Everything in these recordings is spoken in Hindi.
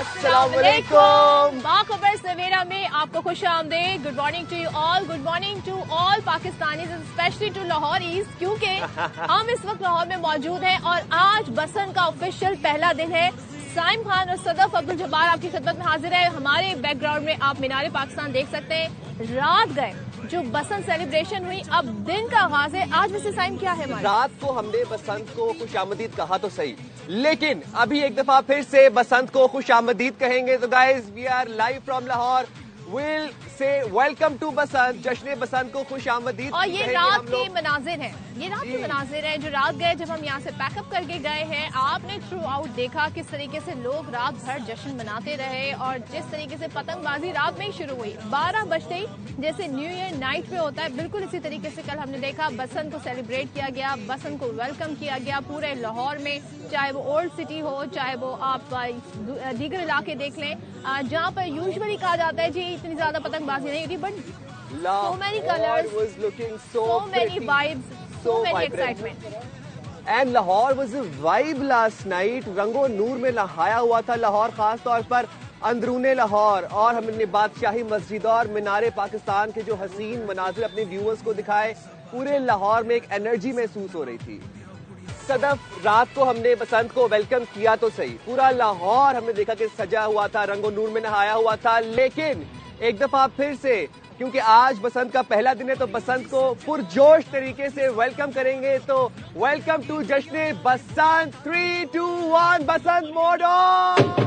अस्सलामुअलैकुम। बाखबर सवेरा में आपको खुश आमदेद। Good morning to you all, good morning to all Pakistani, specially to Lahore east, क्योंकि हम इस वक्त लाहौर में मौजूद हैं और आज बसंत का ऑफिशियल पहला दिन है। साइम खान और सदफ अब्दुल जब्बार आपकी खिदमत में हाजिर है। हमारे बैकग्राउंड में आप मीनारे पाकिस्तान देख सकते हैं। रात गए जो बसंत सेलिब्रेशन हुई, अब दिन का आगाज है। आज वैसे साइम क्या है हमारा? रात को हमने बसंत को खुशामदीद कहा तो सही, लेकिन अभी एक दफा फिर से बसंत को खुशामदीद कहेंगे। तो guys, we are live from Lahore, will say welcome to Basant, जश्न बसंत को खुशामदीद। और ये रात के मनाजिर हैं, ये रात के मनाजिर हैं जो रात गए जब हम यहाँ से पैकअप करके गए हैं। आपने थ्रू आउट देखा किस तरीके से लोग रात भर जश्न मनाते रहे और जिस तरीके से पतंगबाजी रात में ही शुरू हुई, 12 बजते ही, जैसे न्यू ईयर नाइट में होता है, बिल्कुल इसी तरीके से कल हमने देखा बसंत को सेलिब्रेट किया गया, बसंत को वेलकम किया गया पूरे लाहौर में। चाहे वो ओल्ड सिटी हो, चाहे वो आप दीगर इलाके देख लें जहाँ पर यूजुअली कहा जाता है जी इतनी ज्यादा पतंगबाजी नहीं होती, but so many colors, was looking so many pretty, vibes, so many excitement. And Lahore was a vibe last night. रंगो नूर में नहाया हुआ था लाहौर, खास तौर पर अंदरूने लाहौर। और हमने बादशाही मस्जिद और मीनारे पाकिस्तान के जो हसीन मनाजिर अपने व्यूअर्स को दिखाए, पूरे लाहौर में एक एनर्जी महसूस हो रही थी। सदफ, रात को हमने बसंत को वेलकम किया तो सही, पूरा लाहौर हमने देखा कि सजा हुआ था, रंगो नूर में नहाया हुआ था, लेकिन एक दफा फिर से, क्योंकि आज बसंत का पहला दिन है, तो बसंत को पुरजोश तरीके से वेलकम करेंगे। तो वेलकम टू जश्न बसंत। 3, 2, 1 बसंत मोड ऑन।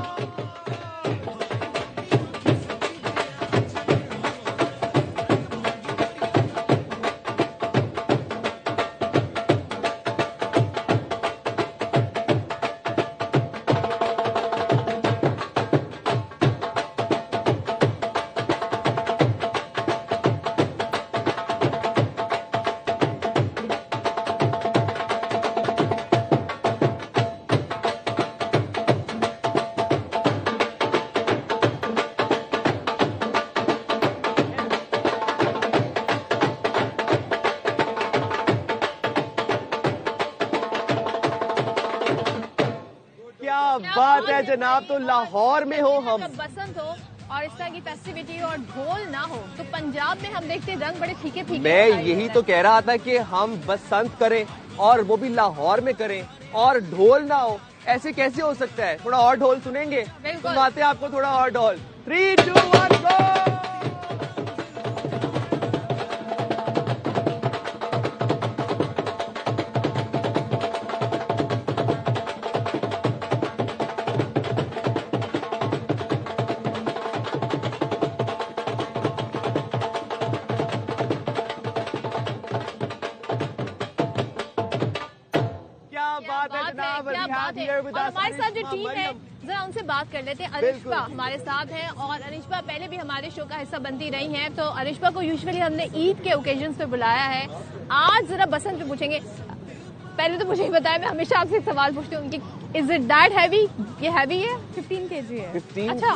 बात है जनाब, तो लाहौर में हो हम, बसंत हो और इस तरह की फेस्टिविटी और ढोल ना हो, तो पंजाब में हम देखते रंग बड़े फीके फीके। मैं यही तो कह रहा था कि हम बसंत करें और वो भी लाहौर में करें और ढोल ना हो, ऐसे कैसे हो सकता है? थोड़ा और ढोल सुनेंगे? सुनाते हैं आपको थोड़ा और ढोल। 3, 2, 1 गो। हमारे साथ जो टीम है जरा उनसे बात कर लेते हैं। अरिशबा हमारे साथ हैं और अरिशबा पहले भी हमारे शो का हिस्सा बनती रही हैं, तो अरिशबा को यूजुअली हमने ईद के ओकेजन पे बुलाया है। आज जरा बसंत पे पूछेंगे। पहले तो मुझे ही बताया, मैं हमेशा आपसे एक सवाल पूछती हूँ उनकी, इज इट दैट हैवी? ये हैवी है? 15 kg है। 15? अच्छा,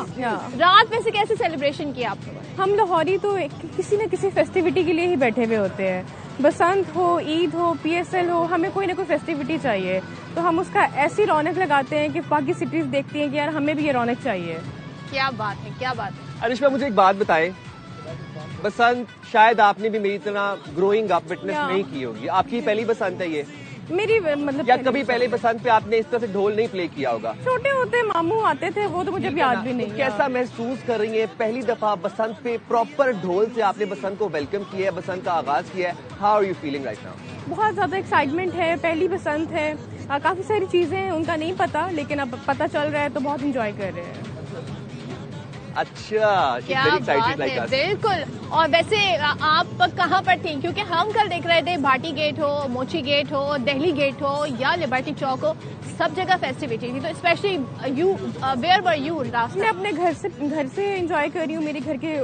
रात में से कैसे सेलिब्रेशन किया आपने? हम लाहौरी तो किसी न किसी फेस्टिविटी के लिए ही बैठे हुए होते हैं। बसंत हो, ईद हो, PSL हो, हमें कोई ना कोई फेस्टिविटी चाहिए, तो हम उसका ऐसी रौनक लगाते हैं कि बाकी सिटीज देखती हैं कि यार हमें भी ये रौनक चाहिए। क्या बात है, क्या बात है। अरिशबा, मुझे एक बात बताएं, बसंत शायद आपने भी मेरी तरह ग्रोइंग अप विटनेस नहीं की होगी, आपकी पहली बसंत है ये? मेरी मतलब या कभी पहले बसंत पे आपने इस तरह से ढोल नहीं प्ले किया होगा? छोटे होते मामू आते थे, वो तो मुझे याद भी नहीं। कैसा महसूस कर रही है पहली दफा बसंत पे प्रॉपर ढोल से आपने बसंत को वेलकम किया है, बसंत का आगाज किया है? How are you feeling right now? बहुत ज्यादा एक्साइटमेंट है, पहली बसंत है, काफी सारी चीजें हैं उनका नहीं पता, लेकिन अब पता चल रहा है तो बहुत इंजॉय कर रहे हैं। अच्छा, क्या बात है, बिल्कुल। और वैसे आप कहाँ पर थी? क्योंकि हम कल देख रहे थे भाटी गेट हो, मोची गेट हो, दिल्ली गेट हो या लिबर्टी चौक हो, सब जगह फेस्टिविटी थी। तो specially you, where were you last? मैं अपने घर से एंजॉय कर रही हूँ। मेरे घर के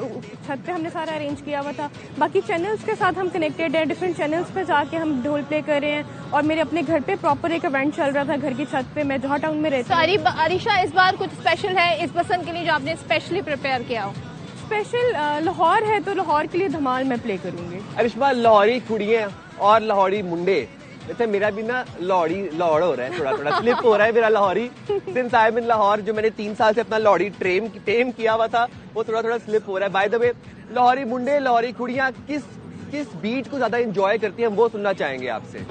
छत पे हमने सारा अरेंज किया हुआ था। बाकी चैनल्स के साथ हम कनेक्टेड हैं, डिफरेंट चैनल्स पे जाके हम ढोल प्ले कर रहे हैं। और मेरे अपने घर पे प्रॉपर एक इवेंट चल रहा था घर की छत पे, मैं जहाँ टाउन में रहती हूँ। अरिशा, इस बार कुछ स्पेशल है इस बसंत के लिए जो आपने स्पेशली प्रिपेयर किया हो? स्पेशल लाहौर है तो लाहौर के लिए धमाल मैं प्ले करूंगी। अरिशबा, लाहौरी कुड़ियां और लाहौरी मुंडे वैसे मेरा भी ना लौड़ हो रहा है, थोड़ा थोड़ा स्लिप हो रहा है मेरा लाहौरी। सिंस आई एम इन लाहौर, जो मैंने 3 साल से अपना लाहौरी टेम किया हुआ था, वो थोड़ा थोड़ा स्लिप हो रहा है। बाय द वे, लाहौरी मुंडे, लाहौरी कुड़ियां किस बीट को ज्यादा एंजॉय करती हैं, हम वो सुनना चाहेंगे आपसे।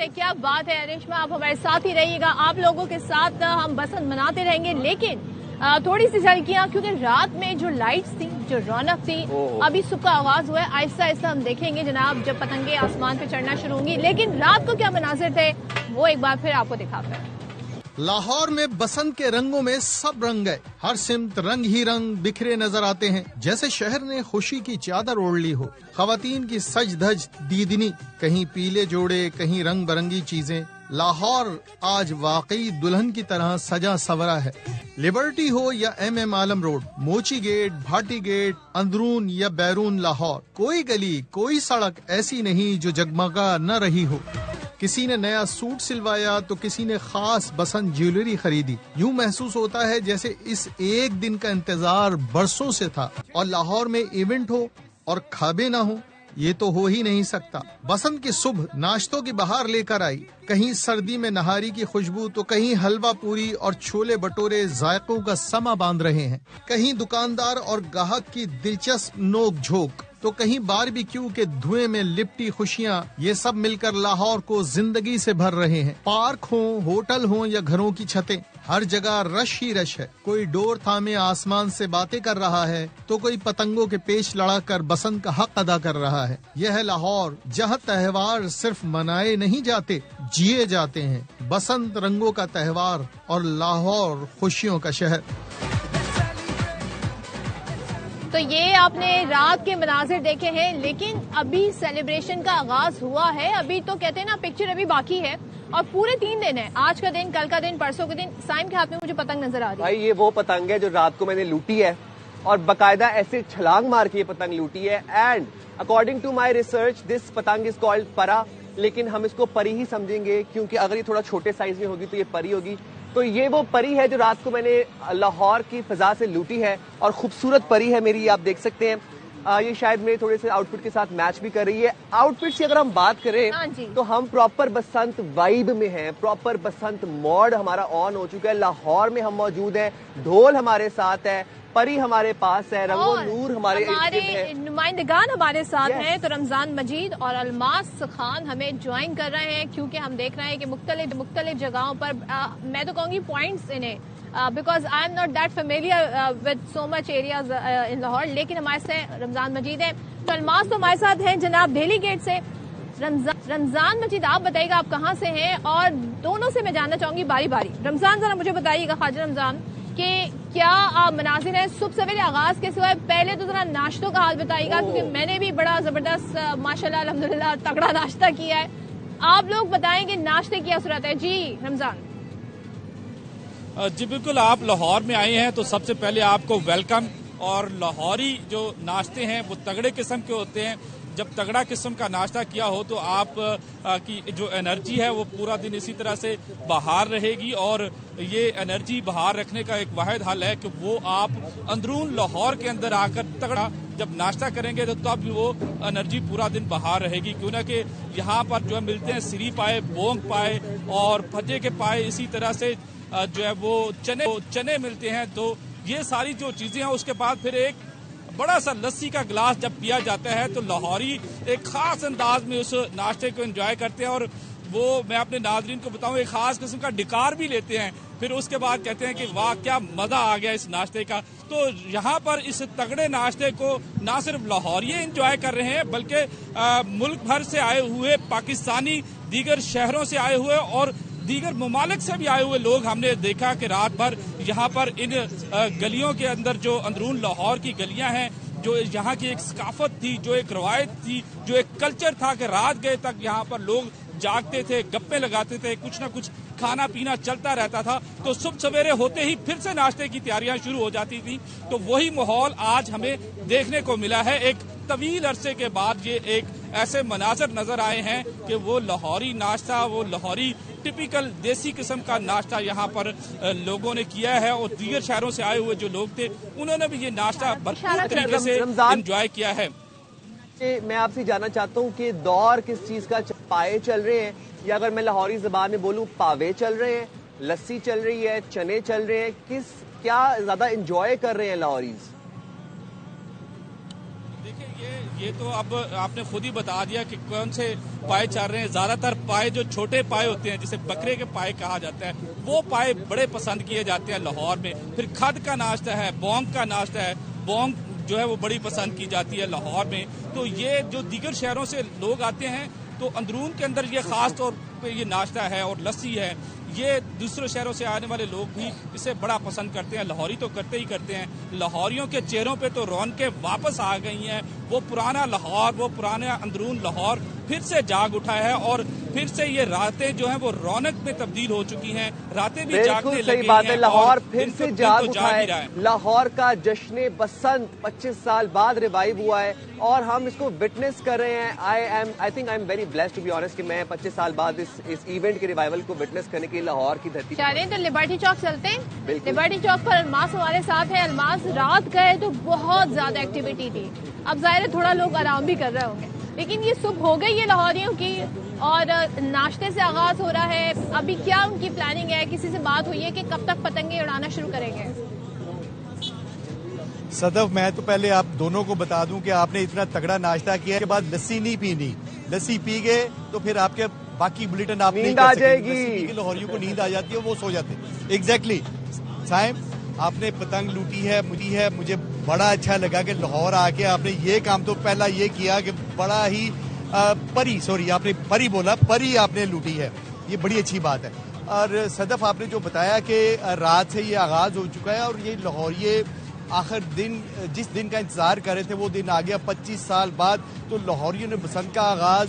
क्या बात है रेशमा, आप हमारे साथ ही रहिएगा। आप लोगों के साथ हम बसंत मनाते रहेंगे, लेकिन थोड़ी सी झलकियां, क्योंकि रात में जो लाइट्स थी, जो रौनक थी, अभी सुबह का आगाज हुआ है। आहिस्ता आहिस्ता हम देखेंगे जनाब जब पतंगे आसमान पे चढ़ना शुरू होंगी। लेकिन रात को क्या मनाजिर थे वो एक बार फिर आपको दिखाते हैं। लाहौर में बसंत के रंगों में सब रंग गए, हर सिमत रंग ही रंग बिखरे नजर आते हैं, जैसे शहर ने खुशी की चादर ओढ़ ली हो। खवातीन की सज धज दीदनी, कहीं पीले जोड़े, कहीं रंग बिरंगी चीजें। लाहौर आज वाकई दुल्हन की तरह सजा सवरा है। लिबर्टी हो या MM आलम रोड, मोची गेट, भाटी गेट, अंदरून या बैरून लाहौर, कोई गली कोई सड़क ऐसी नहीं जो जगमगा न रही हो। किसी ने नया सूट सिलवाया तो किसी ने खास बसंत ज्वेलरी खरीदी। यूं महसूस होता है जैसे इस एक दिन का इंतजार बरसों से था। और लाहौर में इवेंट हो और खाबे ना हो, ये तो हो ही नहीं सकता। बसंत की सुबह नाश्तों की बहार लेकर आई, कहीं सर्दी में नहारी की खुशबू तो कहीं हलवा पूरी और छोले भटूरे जायकों का समा बांध रहे हैं। कहीं दुकानदार और ग्राहक की दिलचस्प नोक झोंक तो कहीं बारबेक्यू के धुएं में लिपटी खुशियाँ। ये सब मिलकर लाहौर को जिंदगी से भर रहे हैं। पार्क हो, होटल हो या घरों की छतें, हर जगह रश ही रश है। कोई डोर थामे आसमान से बातें कर रहा है तो कोई पतंगों के पेच लड़ाकर बसंत का हक अदा कर रहा है। यह है लाहौर, जहाँ त्योहार सिर्फ मनाए नहीं जाते, जिए जाते हैं। बसंत रंगों का त्योहार और लाहौर खुशियों का शहर। तो ये आपने रात के मनाजिर देखे हैं, लेकिन अभी सेलिब्रेशन का आगाज हुआ है। अभी तो कहते हैं ना, पिक्चर अभी बाकी है और पूरे 3 दिन है। आज का दिन, कल का दिन, परसों के दिन। साइम के हाथ में मुझे पतंग नजर आ रही है। भाई ये वो पतंग है जो रात को मैंने लूटी है और बकायदा ऐसे छलांग मार के ये पतंग लूटी है। And according to my research this पतंग इज कॉल्ड परा, लेकिन हम इसको परी ही समझेंगे क्योंकि अगर ये थोड़ा छोटे साइज में होगी तो ये परी होगी। तो ये वो परी है जो रात को मैंने लाहौर की फिजा से लूटी है और खूबसूरत परी है मेरी, आप देख सकते हैं। ये शायद मेरे थोड़े से आउटफिट के साथ मैच भी कर रही है। आउटफिट की अगर हम बात करें तो हम प्रॉपर बसंत वाइब में हैं, प्रॉपर बसंत मोड हमारा ऑन हो चुका है। लाहौर में हम मौजूद हैं, ढोल हमारे साथ है, परी हमारे पास है, रंगो नूर हमारे नुमाइंदगान हमारे साथ हैं। तो रमजान मजीद और अलमास खान हमें ज्वाइन कर रहे हैं, क्योंकि हम देख रहे हैं कि मुख्तलिफ जगहों पर मैं तो कहूँगी पॉइंट्स इन्हें, because I am not that familiar with so much areas in Lahore. लेकिन हमारे साथ रमजान मजीद है, तो अलमास तो हमारे साथ हैं जनाब दिल्ली गेट से। रमजान मजीद, आप बताइएगा आप कहाँ से हैं, और दोनों से मैं जानना चाहूंगी बारी बारी। रमजान जरा मुझे बताइएगा, ख्वाजा रमजान, कि क्या मनाजिर है, सुबह सवेरे आगाज कैसे हुआ है? पहले तो जरा नाश्तों का हाल बताइएगा, क्योंकि मैंने भी बड़ा जबरदस्त माशाल्लाह अल्हम्दुलिल्लाह तगड़ा नाश्ता किया है। आप लोग बताएंगे नाश्ते की क्या सूरत है? जी रमजान। जी बिल्कुल, आप लाहौर में आए हैं तो सबसे पहले आपको वेलकम। और लाहौरी जो नाश्ते हैं वो तगड़े किस्म के होते हैं। जब तगड़ा किस्म का नाश्ता किया हो तो आप की जो एनर्जी है वो पूरा दिन इसी तरह से बहार रहेगी। और ये एनर्जी बहार रखने का एक वाहिद हल है कि वो आप अंदरून लाहौर के अंदर आकर तगड़ा जब नाश्ता करेंगे तो तब वो एनर्जी पूरा दिन बहार रहेगी। क्यों ना कि यहाँ पर जो है मिलते हैं सिरी पाए, बोंग पाए और भज्जे के पाए, इसी तरह से जो है वो चने मिलते हैं। तो ये सारी जो चीजें हैं, उसके बाद फिर एक बड़ा सा लस्सी का गिलास जब पिया जाता है तो लाहौरी एक खास अंदाज में उस नाश्ते को एंजॉय करते हैं। और वो मैं अपने नाजरीन को बताऊं, एक खास किस्म का डिकार भी लेते हैं। फिर उसके बाद कहते हैं कि वाह क्या मजा आ गया इस नाश्ते का। तो यहाँ पर इस तगड़े नाश्ते को ना सिर्फ लाहौरी एंजॉय कर रहे हैं, बल्कि मुल्क भर से आए हुए पाकिस्तानी, दीगर शहरों से आए हुए और दीगर ममालिक से भी आए हुए लोग हमने देखा कि रात भर यहाँ पर इन गलियों के अंदर, जो अंदरून लाहौर की गलियां हैं, जो यहाँ की एक सकाफत थी, जो एक रवायत थी, जो एक कल्चर था कि रात गए तक यहाँ पर लोग जागते थे, गप्पे लगाते थे, कुछ ना कुछ खाना पीना चलता रहता था। तो सुबह सवेरे होते ही फिर से नाश्ते की तैयारियां शुरू हो जाती थी। तो वही माहौल आज हमें देखने को मिला है। एक तवील अरसे के बाद ये एक ऐसे मनाजर नजर आए हैं कि वो लाहौरी नाश्ता, वो लाहौरी टिपिकल देसी किस्म का नाश्ता यहाँ पर लोगों ने किया है। और दीगर शहरों से आए हुए जो लोग थे, उन्होंने भी ये नाश्ता भरपूर तरीके से एंजॉय किया है। मैं आपसे जानना चाहता हूँ कि दौर किस चीज का, पाए चल रहे हैं, या अगर मैं लाहौरी जबान में बोलूँ पावे चल रहे हैं, लस्सी चल रही है, चने चल रहे हैं, क्या ज्यादा एंजॉय कर रहे हैं लाहौरीज? देखिए ये तो अब आपने खुद ही बता दिया कि कौन से पाए चल रहे हैं। ज्यादातर पाए जो छोटे पाए होते हैं, जिसे बकरे के पाए कहा जाता है, वो पाए बड़े पसंद किए जाते हैं लाहौर में। फिर खद का नाश्ता है, बोंग का नाश्ता है, बोंग जो है वो बड़ी पसंद की जाती है लाहौर में। तो ये जो दीगर शहरों से लोग आते हैं, तो अंदरून के अंदर ये खास तौर पे ये नाश्ता है और लस्सी है, ये दूसरे शहरों से आने वाले लोग भी इसे बड़ा पसंद करते हैं। लाहौरी तो करते ही करते हैं। लाहौरियों के चेहरों पे तो रौनकें वापस आ गई हैं। वो पुराना लाहौर, वो पुराना अंदरून लाहौर फिर से जाग उठा है और फिर से ये रातें जो हैं वो रौनक में तब्दील हो चुकी हैं। रातें भी जागने लगी हैं। सही बात है, लाहौर फिर से जाग तो उठा है। लाहौर का जश्न बसंत 25 साल बाद रिवाइव हुआ है और हम इसको विटनेस कर रहे हैं। I think I am very blessed to be honest कि मैं 25 साल बाद इस इवेंट के रिवाइवल को विटनेस करने के लिए लाहौर की धरती तो लिबर्टी चौक चलते हैं। लिबर्टी चौक पर अलमास हमारे साथ है। अलमास, रात गए तो बहुत ज्यादा एक्टिविटी थी। अब जाहिर है थोड़ा लोग आराम भी कर रहे होंगे, लेकिन ये सुबह हो गई है लाहौरियों की और नाश्ते से आगाज हो रहा है। अभी क्या उनकी प्लानिंग है? किसी से बात हुई है कि कब तक पतंगे उड़ाना शुरू करेंगे? सदफ, मैं तो पहले आप दोनों को बता दूं कि आपने इतना तगड़ा नाश्ता किया के बाद लस्सी नहीं पीनी। लस्सी पी गए तो फिर आपके बाकी बुलेटिन आप नहीं कर सकेंगे। लाहौरियों को नींद आ जाती है, वो सो जाते हैं। एग्जैक्टली साहिब, आपने पतंग लूटी है, मुझे बड़ा अच्छा लगा कि लाहौर आके आपने ये काम तो पहला ये किया कि बड़ा ही आपने परी आपने लूटी है, ये बड़ी अच्छी बात है। और सदफ, आपने जो बताया कि रात से ये आगाज हो चुका है और ये लाहौरिये आखिर दिन, जिस दिन का इंतजार कर रहे थे वो दिन आ गया 25 साल बाद। तो लाहौरियों ने बसंत का आगाज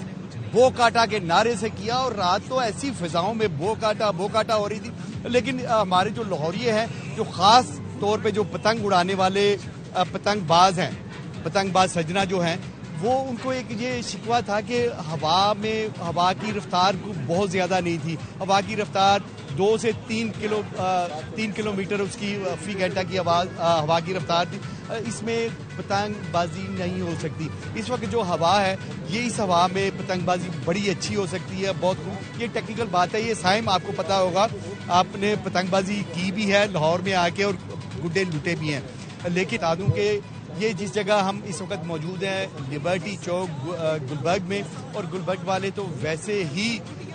बो काटा के नारे से किया और रात तो ऐसी फिजाओं में बो काटा हो रही थी। लेकिन हमारे जो लाहौरिये हैं, जो खास तौर पे जो पतंग उड़ाने वाले पतंगबाज सजना जो हैं, वो उनको एक ये शिकवा था कि हवा की रफ्तार बहुत ज्यादा नहीं थी। हवा की रफ्तार 2 से 3 किलोमीटर उसकी फी घंटा की हवा की रफ्तार थी। इसमें पतंगबाजी नहीं हो सकती। इस वक्त जो हवा है, ये इस हवा में पतंगबाजी बड़ी अच्छी हो सकती है। बहुत ये टेक्निकल बात है। ये साइम, आपको पता होगा, आपने पतंगबाजी की भी है लाहौर में आके और गुड्डे लूटे भी हैं। लेकिन बता दूं कि ये जिस जगह हम इस वक्त मौजूद हैं, लिबर्टी चौक गुलबर्ग में, और गुलबर्ग वाले तो वैसे ही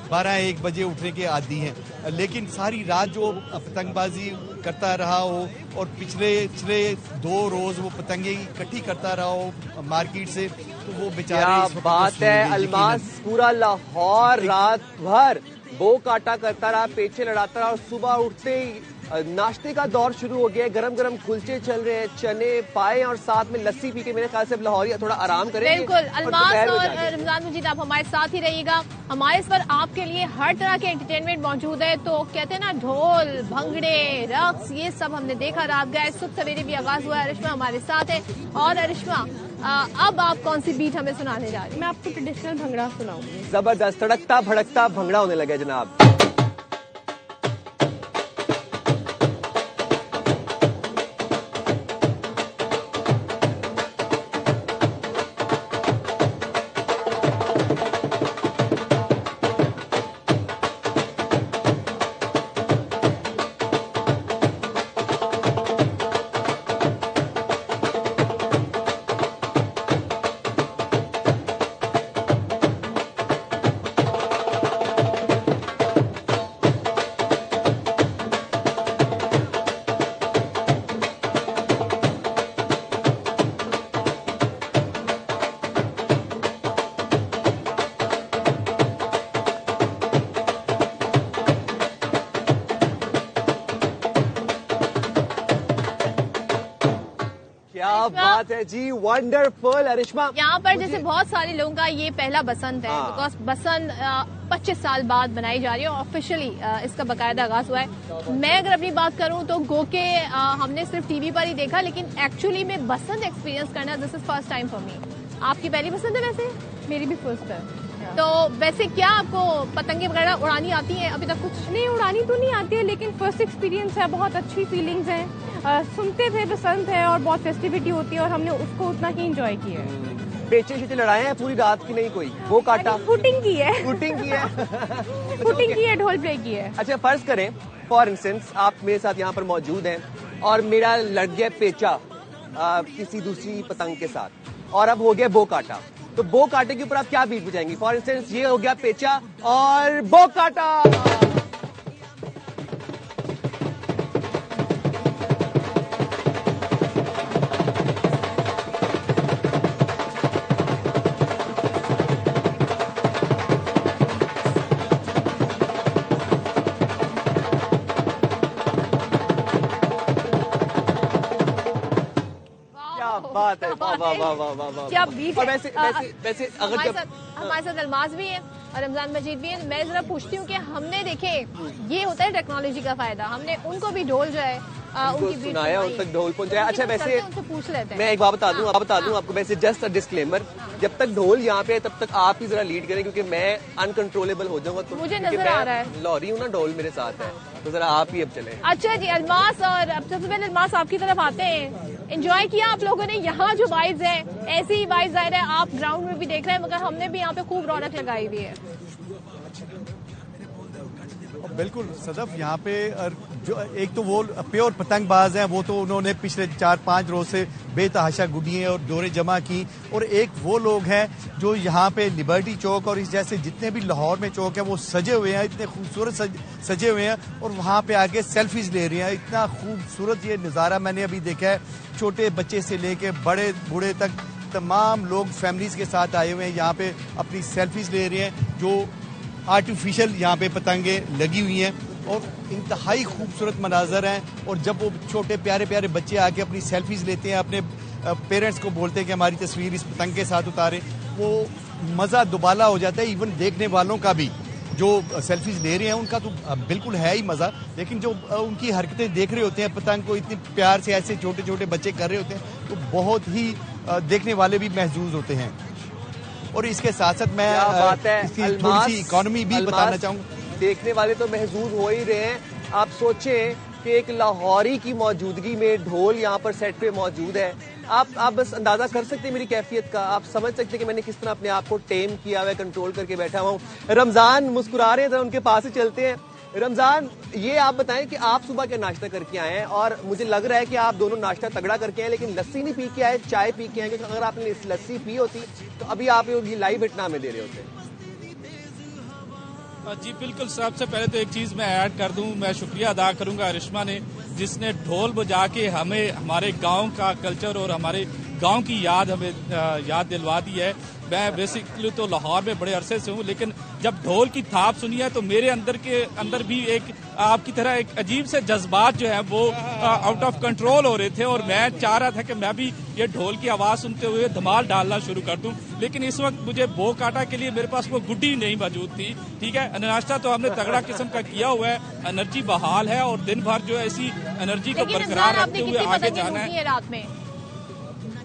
12-1 बजे उठने के आदी हैं। लेकिन सारी रात जो पतंगबाजी करता रहा हो और पिछले 2 रोज वो पतंगे इकट्ठी करता रहा हो मार्केट से, तो वो बेचारे बात है। अलमास, पूरा लाहौर रात भर बो काटा करता रहा, पेचे लड़ाता रहा और सुबह उठते ही नाश्ते का दौर शुरू हो गया है। गरम गरम कुलचे चल रहे हैं, चने पाए और साथ में लस्सी पी के मेरे ख्याल से लाहौरी थोड़ा आराम करेंगे। बिल्कुल। अलमास और रमजान मजीद, आप हमारे साथ ही रहिएगा। हमारे इस पर आपके लिए हर तरह के एंटरटेनमेंट मौजूद है। तो कहते हैं ना, ढोल, भंगड़े, रक्स, ये सब हमने देखा रात गए। सुबह सवेरे भी आगाज हुआ है। अरिश्मा हमारे साथ है। और अरिश्मा, अब आप कौन सी बीट हमें सुनाने जा रही हैं? मैं आपको ट्रेडिशनल भंगड़ा सुनाऊंगी। जबरदस्त, तड़कता भड़कता भंगड़ा होने लगे जनाब। क्या बात है जी, वंडरफुल अरिश्मा। यहाँ पर जैसे बहुत सारे लोगों का ये पहला बसंत है, बिकॉज बसंत 25 साल बाद बनाई जा रही है, ऑफिशियली इसका बकायदा आगाज हुआ है। मैं अगर अपनी बात करूँ तो गोके हमने सिर्फ टीवी पर ही देखा, लेकिन एक्चुअली में बसंत एक्सपीरियंस करना this is first time for me. आपकी पहली बसंत है वैसे? मेरी भी फर्स्ट है। तो वैसे क्या आपको पतंगे वगैरह उड़ानी आती है? अभी तक कुछ नहीं, उड़ानी तो नहीं आती है, लेकिन फर्स्ट एक्सपीरियंस है, बहुत अच्छी फीलिंग्स हैं। सुनते थे बसंत है और बहुत फेस्टिविटी होती है और हमने उसको उतना ही एंजॉय किया है। पेचे शेचे लड़ाए हैं पूरी रात की? नहीं कोई वो काटा? फुटिंग की है। शूटिंग की है। फुटिंग की है, ढोल प्ले की है। अच्छा फर्ज करें फॉर इंस्टेंस आप मेरे साथ यहाँ पर मौजूद हैं और मेरा लग गया पेचा किसी दूसरी पतंग के साथ और अब हो गया बो काटा, तो बो काटे के ऊपर आप क्या बीट बजाएंगी? फॉर इंस्टेंस ये हो गया पेचा और बो काटा। बात है, वाह वाह वाह वाह वाह वाह। क्या बीट और है। वैसे अगर हमारे साथ अलमाज भी है और रमजान मजीद भी है। मैं जरा पूछती हूँ कि हमने देखे ये होता है टेक्नोलॉजी का फायदा, हमने उनको भी ढोल जो है उनकी बीट सुनाया, उन तक ढोल पहुंचाया। अच्छा वैसे उनसे पूछ लेते हैं। मैं एक बात बता दूं आपको, वैसे जस्ट अ डिस्क्लेमर, जब तक ढोल यहाँ पे है तब तक आप ही जरा लीड करें क्योंकि मैं अनकंट्रोलेबल हो जाऊंगा। तो मुझे नजर आ रहा है लॉरी हूँ ना, ढोल मेरे साथ है, तो जरा आप ही अब चले। अच्छा जी अलमास, और अब सबसे पहले अलमास आपकी तरफ आते हैं। एंजॉय किया आप लोगों ने यहाँ जो वाइब्स है? ऐसी ही वाइब्स जाहिर है आप ग्राउंड में भी देख रहे हैं, मगर हमने भी यहाँ पे खूब रौनक लगाई हुई है। बिल्कुल सदफ, यहाँ पे जो एक तो वो प्योर पतंगबाज हैं, वो तो उन्होंने पिछले 4-5 रोज से बेतहाशा गुड्डियाँ और डोरे जमा की, और एक वो लोग हैं जो यहाँ पे लिबर्टी चौक और इस जैसे जितने भी लाहौर में चौक हैं वो सजे हुए हैं, इतने खूबसूरत सजे हुए हैं, और वहाँ पे आके सेल्फीज ले रहे हैं। इतना खूबसूरत ये नज़ारा मैंने अभी देखा है। छोटे बच्चे से लेके बड़े बूढ़े तक तमाम लोग फैमिलीज के साथ आए हुए हैं, यहाँ पे अपनी सेल्फीज ले रहे हैं। जो आर्टिफिशियल यहाँ पे पतंगे लगी हुई हैं और इंतहाई खूबसूरत मनाजर हैं, और जब वो छोटे प्यारे प्यारे बच्चे आके अपनी सेल्फीज लेते हैं, अपने पेरेंट्स को बोलते हैं कि हमारी तस्वीर इस पतंग के साथ उतारें, वो मज़ा दुबाला हो जाता है। इवन देखने वालों का भी, जो सेल्फीज ले रहे हैं उनका तो बिल्कुल है ही मज़ा, लेकिन जो उनकी हरकतें देख रहे होते हैं, पतंग को इतने प्यार से ऐसे छोटे छोटे बच्चे कर रहे होते हैं, तो बहुत ही देखने वाले भी महजूज होते हैं। और इसके साथ साथ मैं इसकी थोड़ी सी इकोनॉमी भी बताना चाहूँगा। देखने वाले तो महजूज हो ही रहे हैं। आप सोचें कि एक लाहौरी की मौजूदगी में ढोल यहाँ पर सेट पे मौजूद है। आप बस अंदाजा कर सकते हैं मेरी कैफियत का, आप समझ सकते हैं कि मैंने किस तरह अपने आप को टेम किया हुआ है, कंट्रोल करके बैठा हुआ हूँ। रमजान मुस्कुरा रहे हैं, तो उनके पास ही चलते हैं। रमजान, ये आप बताएं कि आप सुबह क्या नाश्ता करके आए हैं? और मुझे लग रहा है कि आप दोनों नाश्ता तगड़ा करके आए, लेकिन लस्सी नहीं पी के आए, चाय पी के आए, क्योंकि अगर आपने इस लस्सी पी होती तो अभी आप ये लाइव हिट में दे रहे होते। जी बिल्कुल, सबसे पहले तो एक चीज मैं ऐड कर दूं, मैं शुक्रिया अदा करूंगा अरिश्मा ने, जिसने ढोल बजा के हमें हमारे गांव का कल्चर और हमारे गांव की याद हमें याद दिलवा दी है। मैं बेसिकली तो लाहौर में बड़े अरसे से हूँ, लेकिन जब ढोल की थाप सुनी है तो मेरे अंदर भी एक आपकी तरह एक अजीब से जज्बात जो है वो आउट ऑफ कंट्रोल हो रहे थे, और मैं चाह रहा था कि मैं भी ये ढोल की आवाज सुनते हुए धमाल डालना शुरू कर दूं, लेकिन इस वक्त मुझे बो काटा के लिए मेरे पास वो गुड्डी नहीं मौजूद थी। ठीक है, नाश्ता तो हमने तगड़ा किस्म का किया हुआ है, एनर्जी बहाल है, और दिन भर जो है ऐसी एनर्जी को बरकरार रखते हुए आगे जाना है। रात में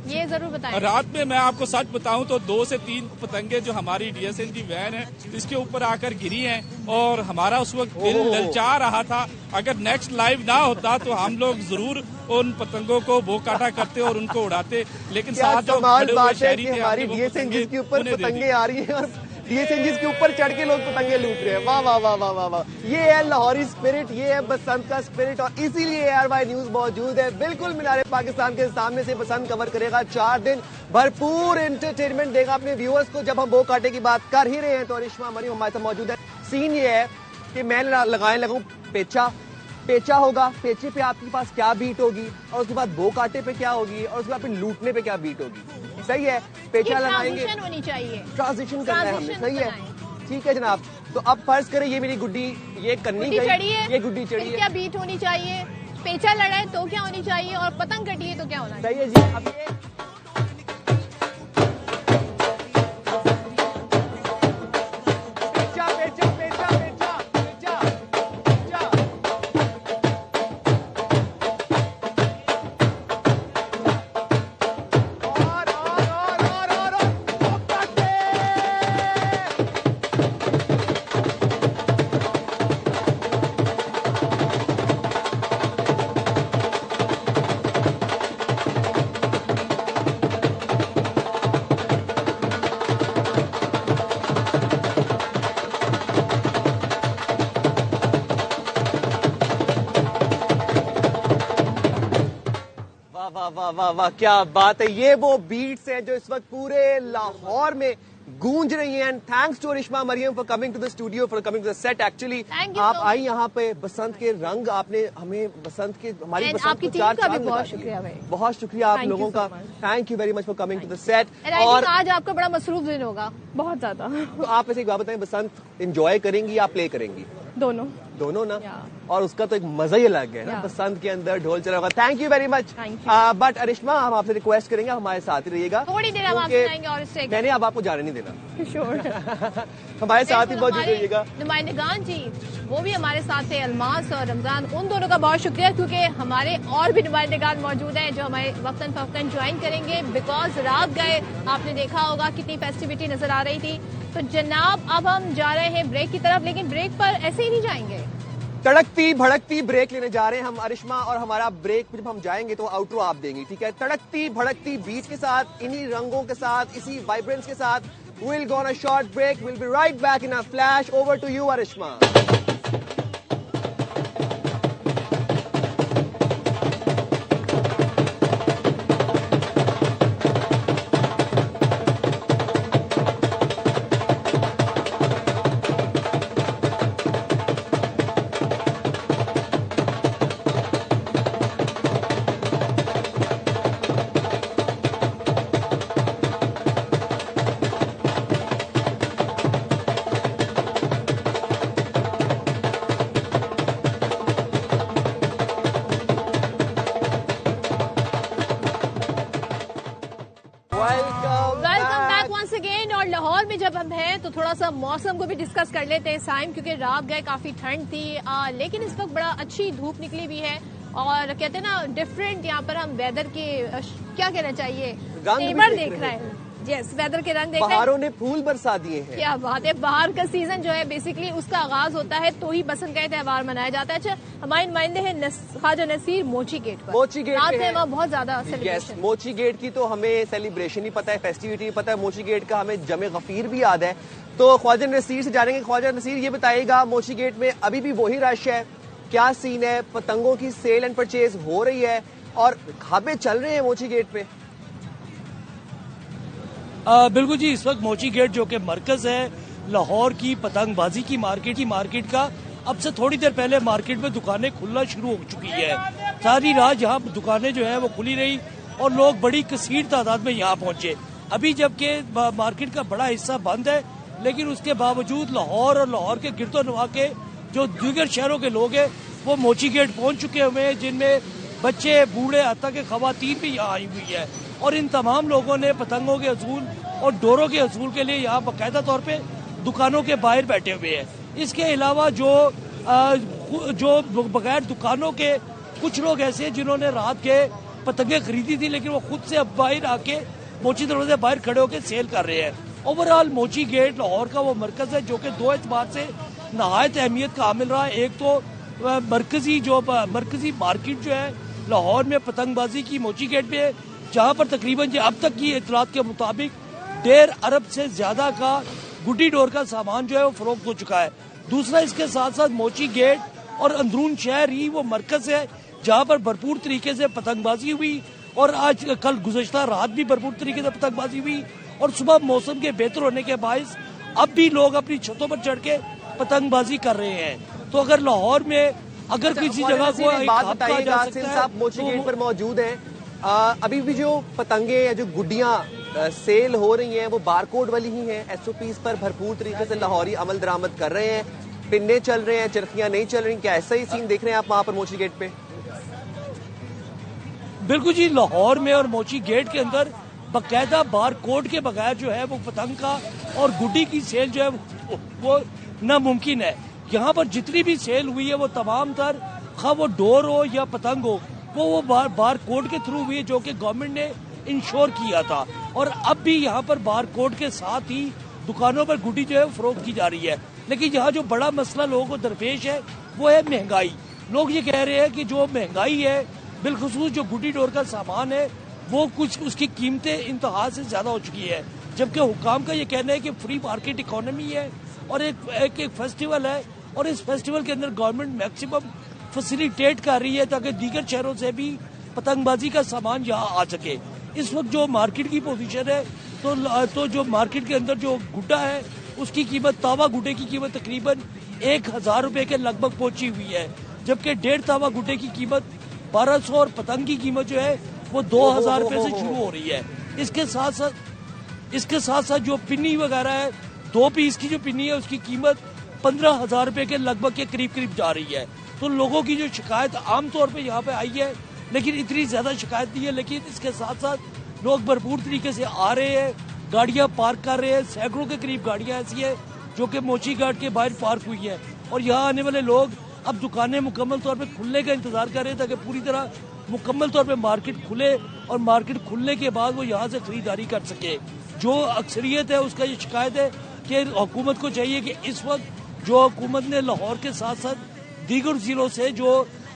ये जरूर बताएं। रात में मैं आपको सच बताऊं तो 2 से 3 पतंगे जो हमारी DSN की वैन है इसके ऊपर आकर गिरी हैं, और हमारा उस वक्त दिल ललचा रहा था। अगर नेक्स्ट लाइव ना होता तो हम लोग जरूर उन पतंगों को बो काटा करते और उनको उड़ाते, लेकिन साथ जो खड़े हुए शहरी थे हमारी DSN जिसके ऊपर पतंगे आ रही हैं और DSN जिसके ऊपर चढ़ के लोग पतंगे लूट रहे हैं। वाह वाह वाह वाह वाह वाह, ये है लाहौरी स्पिरिट, ये है बसंत का स्पिरिट, और इसीलिए ARY न्यूज मौजूद है। बिल्कुल मीनारे पाकिस्तान के सामने से बसंत कवर करेगा, 4 दिन भरपूर एंटरटेनमेंट देगा अपने व्यूअर्स को। जब हम बो काटे की बात कर ही रहे हैं तो अरिश्मा मरियम हमारे साथ मौजूद है। सीन ये है कि मैं लगाने लगूं पेचा होगा, पेचे पे आपके पास क्या बीट होगी, और उसके बाद बो काटे पे क्या होगी, और उसके बाद फिर लूटने पे क्या बीट होगी। सही है, पेचा लगाएंगे, होनी चाहिए, ट्रांजिशन करना है हमें। सही है, ठीक है जनाब। तो अब फर्ज करें ये मेरी गुड्डी ये करनी चाहिए, ये गुड्डी चढ़ी है, क्या बीट होनी चाहिए, पेचा लड़ाए तो क्या होनी चाहिए और पतंग कटिए तो क्या होना चाहिए? सही है जी। अब ये पेचा पेचा पेचा पेचा पेचा पेचा और पकड़े। वाह वाह वाह वाह वाह, क्या बात है। ये वो बीट्स हैं जो इस वक्त पूरे लाहौर में गूंज रही हैं। And thanks to Arishma Maryam for coming to the studio, for coming to the set. Actually Thank you आप so आई यहाँ पे, बसंत के रंग आपने हमें बसंत के हमारी And बसंत आपकी को टीम चार का भी चांद बहुत लगा दिए। शुक्रिया भाई। बहुत शुक्रिया आप Thank you लोगों so का। much. Thank you very much for coming to the set. And I और think आज आपका बड़ा मसरूफ दिन होगा। बहुत ज्यादा। तो आप ऐसे एक बात बताएं, बसंत एंजॉय करेंगी या प्ले करेंगी? दोनों। दोनों ना। Yeah. और उसका तो एक मजा ही अलग है ना, Yeah. बसंत के अंदर ढोल चला होगा। Thank you very much. Thank you. But Arishma, हम आपसे रिक्वेस्ट करेंगे, आप हमारे साथ ही रहिएगा। थोड़ी देर हम आपसे क्योंकि जाएंगे और स्टे मैंने अब आपको जाने नहीं देना। श्योर। हमारे साथ ही बिल्कुल, मौजूद हमारे रहिएगा। नुमाइंदगान जी वो भी हमारे साथ थे, अलमास और रमजान, उन दोनों का बहुत शुक्रिया क्योंकि हमारे और भी नुमाइंदगान मौजूद हैं जो हमारे वक्तन फवक्तन ज्वाइन करेंगे। बिकॉज रात गए आपने देखा होगा कितनी फेस्टिविटी नजर आ रही थी। तो जनाब अब हम जा रहे हैं ब्रेक की तरफ, लेकिन ब्रेक पर ऐसे ही नहीं जाएंगे, तड़कती भड़कती ब्रेक लेने जा रहे हैं हम अरिश्मा, और हमारा ब्रेक जब हम जाएंगे तो आउटरो आप देंगी, ठीक है? तड़कती भड़कती बीच के साथ, इन्हीं रंगों के साथ, इसी वाइब्रेंस के साथ we'll go on a short break. We'll be right back in a flash. Over to you, Arishma. Welcome back once again. और लाहौर में जब हम हैं तो थोड़ा सा मौसम को भी डिस्कस कर लेते हैं साइम, क्योंकि रात गए काफी ठंड थी, लेकिन इस वक्त बड़ा अच्छी धूप निकली हुई है और कहते हैं ना डिफरेंट यहाँ पर हम वेदर के क्या कहना चाहिए, रंग भी तेवर देख देख रहे रहे हैं। यस, वेदर के रंग देख रहे हैं। बहारों ने फूल बरसा दिए हैं। क्या बात है। बाहर का सीजन जो है बेसिकली उसका आगाज होता है तो ही बसंत का त्योहार मनाया जाता है। अच्छा, हमारे नुमाइंदे हैं ख्वाजा नसीर मोची गेट पर। मोची गेट रात पे में है। वहाँ बहुत ज्यादा यस, सेलिब्रेशन। मोची गेट की तो हमें सेलिब्रेशन ही पता है, फेस्टिविटी ही पता है। मोची गेट का हमें जमे गफीर भी याद है। तो ख्वाजा नसीर से जानेंगे। ख्वाजा नसीर, ये बताइएगा, मोची गेट में अभी भी वही रश है? क्या सीन है? पतंगों की सेल एंड परचेज हो रही है और खाबे चल रहे हैं मोची गेट पे? बिल्कुल जी, इस वक्त मोची गेट जो कि मरकज है लाहौर की पतंगबाजी की मार्केट का, अब से थोड़ी देर पहले मार्केट में दुकानें खुलना शुरू हो चुकी है। सारी रात यहाँ दुकानें जो है वो खुली रही और लोग बड़ी कसीर तादाद में यहाँ पहुंचे। अभी जबकि मार्केट का बड़ा हिस्सा बंद है, लेकिन उसके बावजूद लाहौर और लाहौर के गिरदोनवा के जो दीगर शहरों के लोग हैं वो मोची गेट पहुंच चुके हुए हैं, जिनमें बच्चे बूढ़े हत्ता के खवातीन भी यहाँ आई हुई है। और इन तमाम लोगों ने पतंगों के असूल और डोरों के असूल के लिए यहाँ बाकायदा तौर पे दुकानों के बाहर बैठे हुए हैं। इसके अलावा जो बगैर दुकानों के कुछ लोग ऐसे हैं जिन्होंने रात के पतंगे खरीदी थी, लेकिन वो खुद से अब बाहर आके मोची दरवाजे बाहर खड़े होकर सेल कर रहे हैं। ओवरऑल मोची गेट लाहौर का वो मरकज है जो कि दो एतबार से नहायत अहमियत का हामिल रहा है। एक तो मरकजी मार्केट जो है लाहौर में पतंगबाजी की मोची गेट पे है, जहाँ पर तकरीबन अब तक की इतलात के मुताबिक 1.5 अरब से ज्यादा का गुड्डी डोर का सामान जो है वो फरोख्त हो चुका है। दूसरा, इसके साथ साथ मोची गेट और अंदरून शहर ही वो मरकज है जहाँ पर भरपूर तरीके से पतंगबाजी हुई और आज कल गुज़श्ता रात भी भरपूर तरीके से पतंगबाजी हुई और सुबह मौसम के बेहतर होने के बायस अब भी लोग अपनी छतों पर चढ़ के पतंगबाजी कर रहे हैं। तो अगर लाहौर में अगर किसी जगह को बात बताइएगा, सिंस आप मोची गेट पर मौजूद हैं, अभी भी जो पतंगे या जो गुड्डियां सेल हो रही हैं वो बारकोड वाली ही हैं? एसओपीज पर भरपूर तरीके से लाहौरी अमल दरामद कर रहे हैं, पिन्ने चल रहे हैं, चरखियां नहीं चल रही, क्या ऐसा ही सीन देख रहे हैं आप वहां पर मोची गेट पे? बिल्कुल जी, लाहौर में और मोची गेट के अंदर बाकायदा बार कोड के बगैर जो है वो पतंग का और गुड्डी की सेल जो है वो नामुमकिन है। यहाँ पर जितनी भी सेल हुई है वो तमाम तर, खा वो डोर हो या पतंग हो, वो बार कोड के थ्रू हुई है, जो कि गवर्नमेंट ने इंश्योर किया था। और अब भी यहाँ पर बार कोड के साथ ही दुकानों पर गुड्डी जो है फरोख्त की जा रही है। लेकिन यहाँ जो बड़ा मसला लोगों को दरपेश है वो है महंगाई। लोग ये कह रहे हैं कि जो महंगाई है, बिलखुसूस जो गुड्डी डोर का सामान है, वो कुछ उसकी कीमतें इंतहा से ज्यादा हो चुकी है। जबकि हुकाम का ये कहना है कि फ्री मार्केट इकोनॉमी है और एक फेस्टिवल है, और इस फेस्टिवल के अंदर गवर्नमेंट मैक्सिमम फैसिलिटेट कर रही है ताकि दीगर शहरों से भी पतंगबाजी का सामान यहाँ आ सके। इस वक्त जो मार्केट की पोजीशन है, तो जो मार्केट के अंदर जो गुड्डा है उसकी कीमत, तावा गुड्डे की कीमत तकरीबन 1000 रुपए के लगभग पहुंची हुई है, जबकि 1.5 तावा गुड्डे की कीमत 1200 और पतंग की कीमत जो है वो 2000 रुपए से शुरू हो रही है। इसके साथ साथ जो पिन्नी वगैरह है, 2 पीस की जो पिन्नी है उसकी कीमत 15,000 रुपए के लगभग के करीब जा रही है। तो लोगों की जो शिकायत आमतौर पे यहाँ पे आई है, लेकिन इतनी ज्यादा शिकायत नहीं है, लेकिन इसके साथ साथ लोग भरपूर तरीके से आ रहे हैं, गाड़ियां पार्क कर रहे हैं। सैकड़ों के करीब गाड़ियां ऐसी है जो कि मोची घाट के बाहर पार्क हुई है, और यहाँ आने वाले लोग अब दुकानें मुकम्मल तौर पे खुलने का इंतजार कर रहे हैं ताकि पूरी तरह मुकम्मल तौर पे मार्केट खुले, और मार्केट खुलने के बाद वो यहाँ से खरीदारी कर सके। जो अक्सरियत है उसका ये शिकायत है कि हुकूमत को चाहिए कि इस वक्त जो हुकूमत ने लाहौर के साथ साथ दीगर जिलों से जो